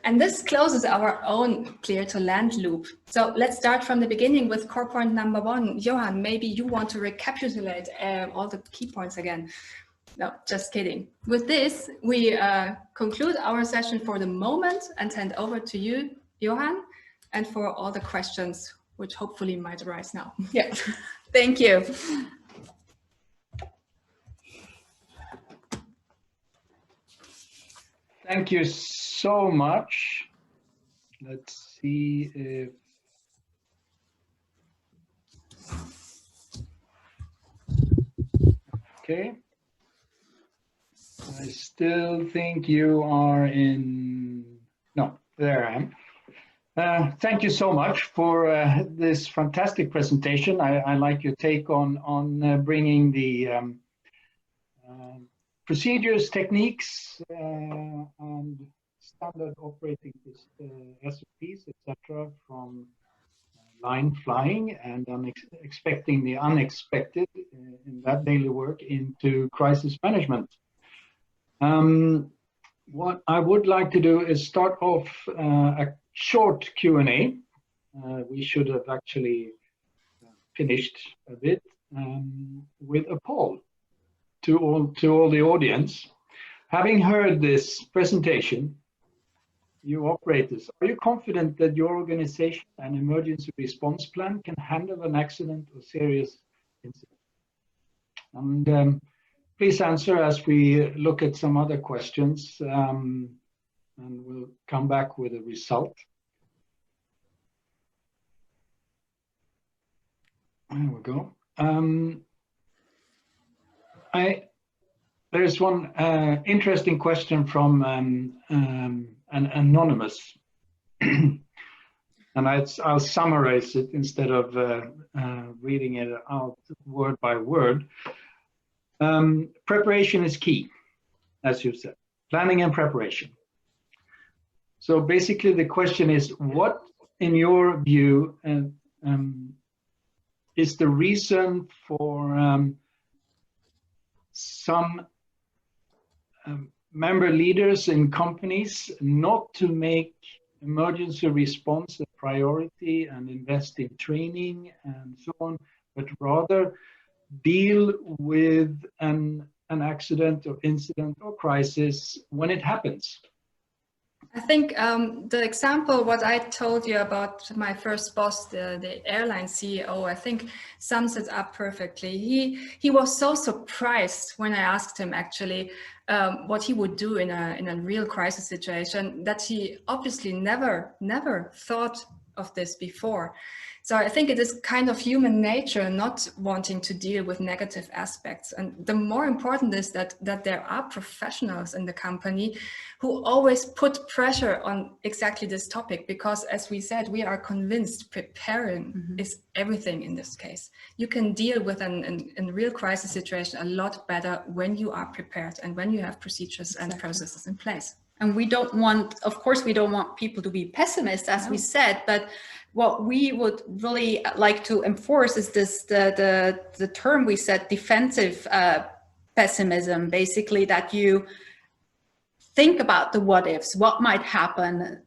And this closes our own clear to land loop. So let's start from the beginning with core point number 1. Johan, maybe you want to recapitulate all the key points again. No, just kidding. With this, we conclude our session for the moment and hand over to you, Johan, and for all the questions which hopefully might arise now. Yeah, thank you. Thank you so much. Let's see if okay. I still think you are in. No, there I am. Thank you so much for this fantastic presentation. I like your take on bringing the procedures, techniques, and standard operating SOPs, etc., from line flying and expecting the unexpected in that daily work into crisis management. What I would like to do is start off a short Q&A. We should have actually finished a bit with a poll to all the audience. Having heard this presentation, you operators, are you confident that your organization and emergency response plan can handle an accident or serious incident? And please answer as we look at some other questions, and we'll come back with a result. There we go. There's one interesting question from an anonymous, and I'll summarize it instead of reading it out word by word. Preparation is key, as you said, planning and preparation. So basically the question is, what in your view is the reason for some member leaders in companies not to make emergency response a priority and invest in training and so on, but rather deal with an accident or incident or crisis when it happens? I think the example, what I told you about my first boss, the airline CEO, I think sums it up perfectly. He was so surprised when I asked him actually what he would do in a real crisis situation, that he obviously never thought of this before. So I think it is kind of human nature not wanting to deal with negative aspects. And the more important is that there are professionals in the company who always put pressure on exactly this topic, because as we said, we are convinced preparing is everything in this case. You can deal with a real crisis situation a lot better when you are prepared and when you have procedures and processes in place. And we don't want, of course, we don't want people to be pessimists, as we said, but what we would really like to enforce is this, the term we said, defensive pessimism, basically, that you think about the what ifs, what might happen.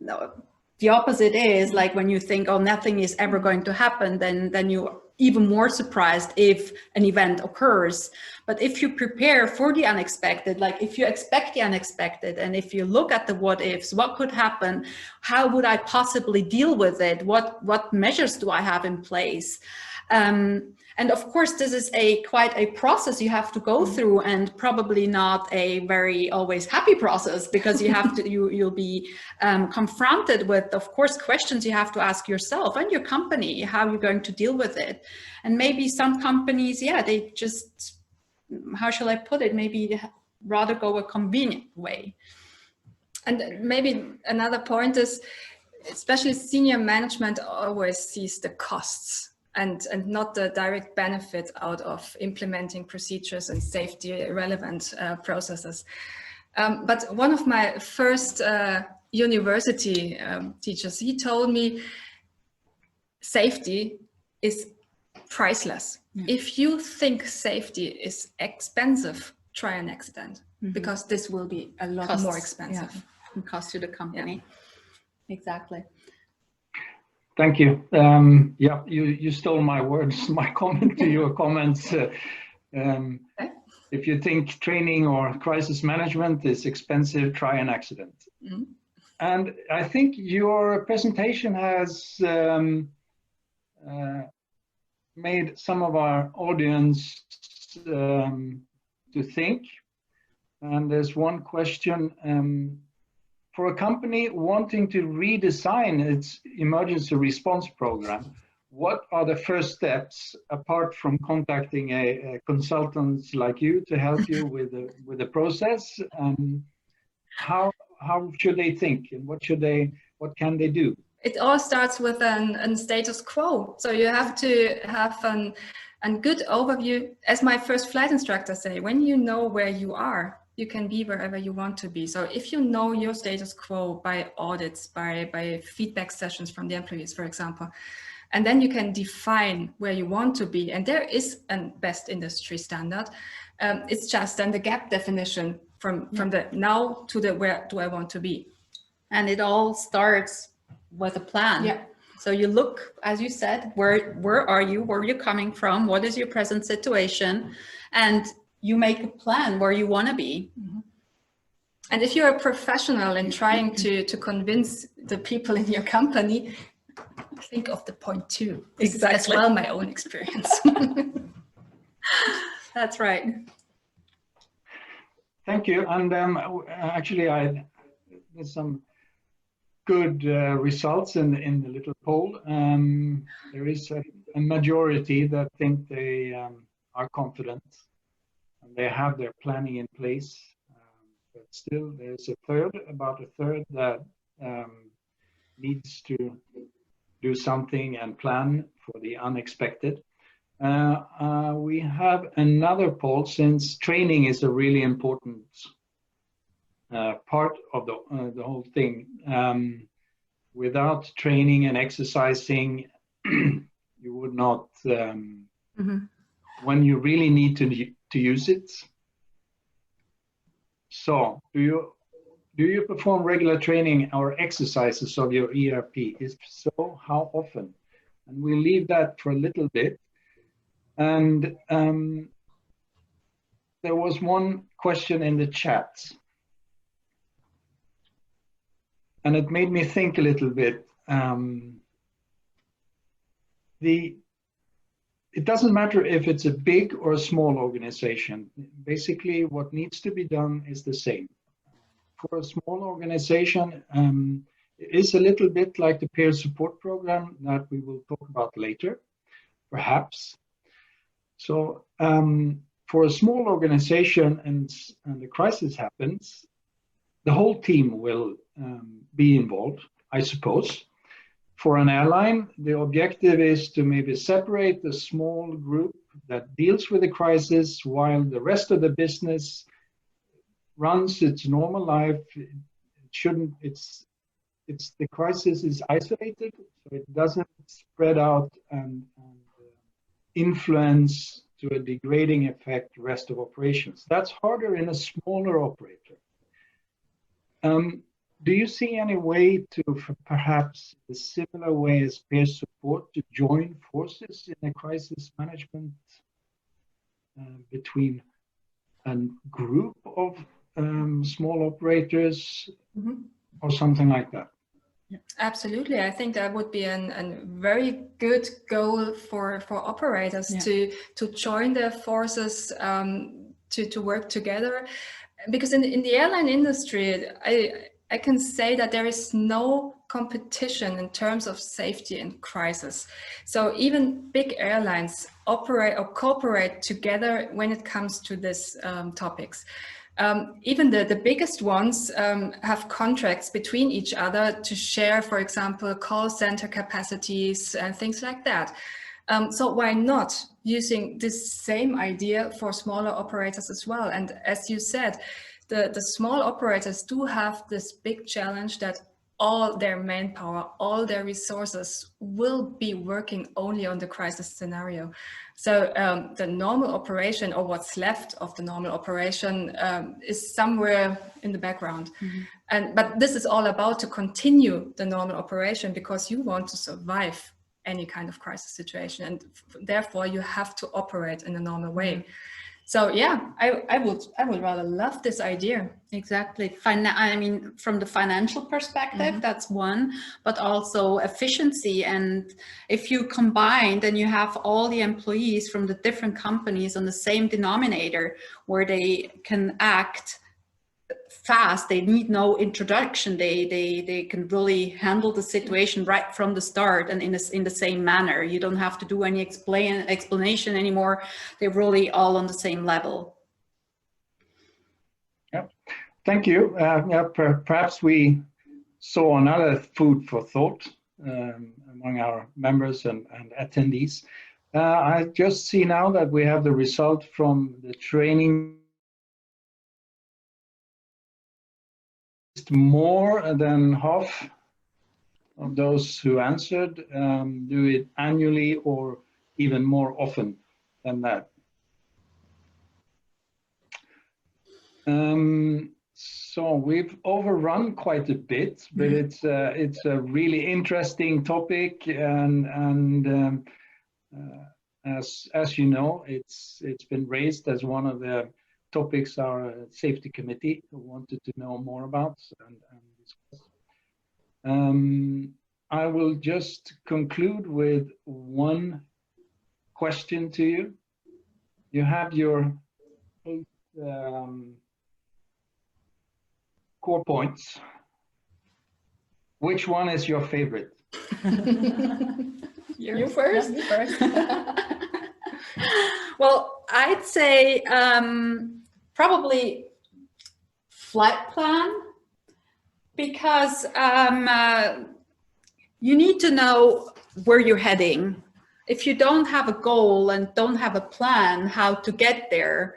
The opposite is like when you think, oh, nothing is ever going to happen, then you're even more surprised if an event occurs. But if you prepare for the unexpected, like if you expect the unexpected, and if you look at the what ifs, what could happen, how would I possibly deal with it, what measures do I have in place? And of course, this is quite a process you have to go through, and probably not a very always happy process, because you have to, you'll be confronted with, of course, questions you have to ask yourself and your company, how you're going to deal with it. And maybe some companies, yeah, they just, how shall I put it, maybe rather go a convenient way. And maybe another point is, especially senior management always sees the costs and not the direct benefit out of implementing procedures and safety relevant processes. But one of my first university teachers, he told me safety is priceless. If you think safety is expensive, try an accident, because this will be a lot more expensive. Yeah. And cost to the company. Yeah. Exactly. Thank you. Yeah, you stole my words, my comment to your comments. If you think training or crisis management is expensive, try an accident. And I think your presentation has made some of our audience to think. And there's one question. For a company wanting to redesign its emergency response program, what are the first steps, apart from contacting a consultant like you to help you with the process? How should they think, and what can they do? It all starts with a status quo. So you have to have a good overview. As my first flight instructor say, when you know where you are, you can be wherever you want to be. So if you know your status quo by audits, by feedback sessions from the employees, for example, and then you can define where you want to be. And there is a best industry standard. It's just then the gap definition from the now to the where do I want to be. And it all starts with a plan. Yeah. So you look, as you said, where are you? Where are you coming from? What is your present situation? And you make a plan where you want to be. And if you're a professional and trying to convince the people in your company, think of the point 2. This is as well my own experience. That's right. Thank you. And actually, there's some good results in the little poll. There is a majority that think they are confident. They have their planning in place, but still there's about a third that needs to do something and plan for the unexpected. We have another poll, since training is a really important part of the whole thing. Without training and exercising, you would not, when you really need to use it. So, do you perform regular training or exercises of your ERP? If so, how often? And we'll leave that for a little bit. And there was one question in the chat, and it made me think a little bit. It doesn't matter if it's a big or a small organization. Basically, what needs to be done is the same. For a small organization, is a little bit like the peer support program that we will talk about later, perhaps. So for a small organization and the crisis happens, the whole team will be involved, I suppose. For an airline, the objective is to maybe separate the small group that deals with the crisis while the rest of the business runs its normal life. It shouldn't, the crisis is isolated, so it doesn't spread out and influence to a degrading effect the rest of operations. That's harder in a smaller operator. Do you see any way to, perhaps a similar way as peer support, to join forces in a crisis management between a group of small operators or something like that? Absolutely, I think that would be a very good goal for operators to join their forces, to work together, because in the airline industry, I can say that there is no competition in terms of safety and crisis. So even big airlines operate or cooperate together when it comes to these topics. Even the biggest ones have contracts between each other to share, for example, call center capacities and things like that. So why not using this same idea for smaller operators as well? And as you said, the small operators do have this big challenge that all their manpower, all their resources will be working only on the crisis scenario. So the normal operation, or what's left of the normal operation, is somewhere in the background. But this is all about to continue the normal operation, because you want to survive any kind of crisis situation, and therefore you have to operate in a normal way. So yeah, I would rather love this idea. Exactly. I mean, from the financial perspective, that's one, but also efficiency. And if you combine, then you have all the employees from the different companies on the same denominator, where they can act fast. They need no introduction. They can really handle the situation right from the start and in the same manner. You don't have to do any explanation anymore. They're really all on the same level. Yeah, thank you. Perhaps we saw another food for thought among our members and attendees. I just see now that we have the result from the training. More than half of those who answered do it annually or even more often than that. So we've overrun quite a bit, but it's a really interesting topic, and as you know, it's been raised as one of the topics our safety committee wanted to know more about and discuss. I will just conclude with one question to you. You have your 8 core points. Which one is your favorite? You first. You first. Well, I'd say probably flight plan, because you need to know where you're heading. If you don't have a goal and don't have a plan how to get there,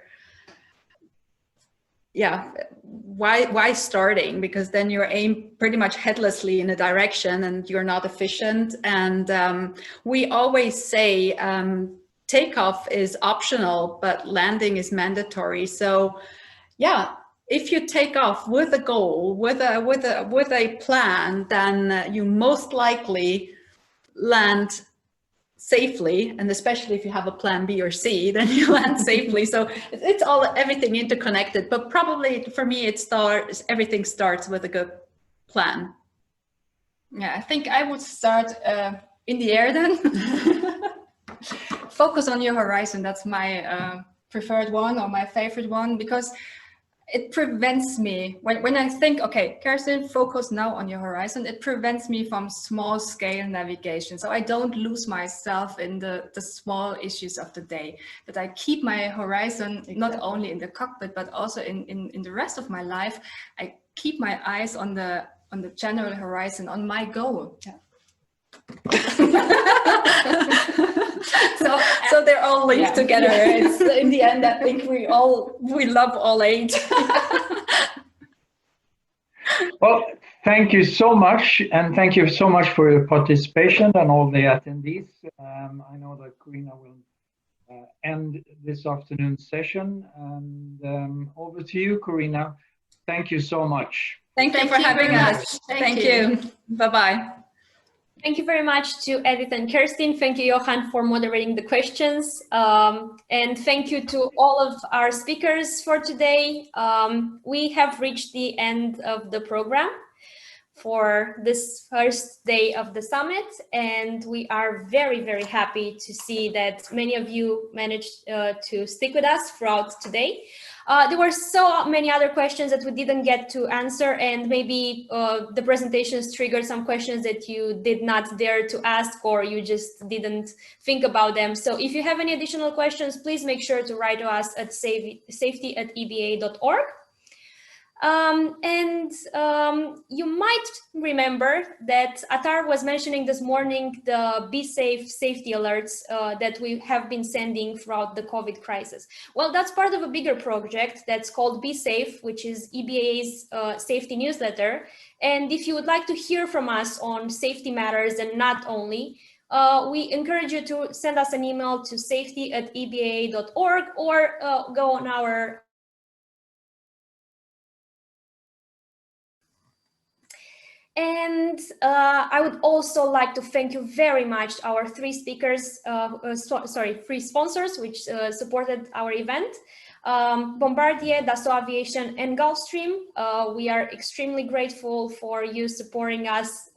yeah, why starting? Because then you're aimed pretty much headlessly in a direction and you're not efficient. And we always say takeoff is optional, but landing is mandatory. So yeah, if you take off with a goal, with a plan, then you most likely land safely, and especially if you have a plan B or C, then you land safely. So it's everything interconnected, but probably for me everything starts with a good plan. Yeah, I think I would start in the air then. Focus on your horizon. That's my preferred one, or my favorite one, because it prevents me, when I think, okay, Kerstin, focus now on your horizon, it prevents me from small scale navigation. So I don't lose myself in the small issues of the day, but I keep my horizon not only in the cockpit, but also in the rest of my life. I keep my eyes on the general horizon, on my goal. Yeah. So they're all linked together. It's, in the end, I think we love all 8. Well, thank you so much, and thank you so much for your participation and all the attendees. I know that Karina will end this afternoon's session, and over to you, Karina. Thank you so much. Thank you for having us. Thank you. Bye-bye. Thank you very much to Edith and Kerstin. Thank you, Johan, for moderating the questions. And thank you to all of our speakers for today. We have reached the end of the program for this first day of the summit. And we are very, very happy to see that many of you managed to stick with us throughout today. There were so many other questions that we didn't get to answer, and maybe the presentations triggered some questions that you did not dare to ask, or you just didn't think about them. So if you have any additional questions, please make sure to write to us at safety@ebaa.org. You might remember that Atar was mentioning this morning the Be Safe safety alerts that we have been sending throughout the COVID crisis. Well, that's part of a bigger project that's called Be Safe, which is EBAA's safety newsletter. And if you would like to hear from us on safety matters and not only, we encourage you to send us an email to safety@ebaa.org or go on our And I would also like to thank you very much, our 3 speakers, 3 sponsors, which supported our event. Bombardier, Dassault Aviation, and Gulfstream. We are extremely grateful for you supporting us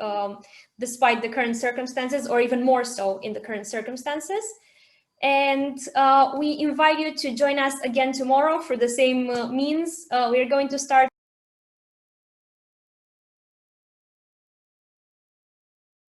despite the current circumstances, or even more so in the current circumstances. And we invite you to join us again tomorrow for the same means. We are going to start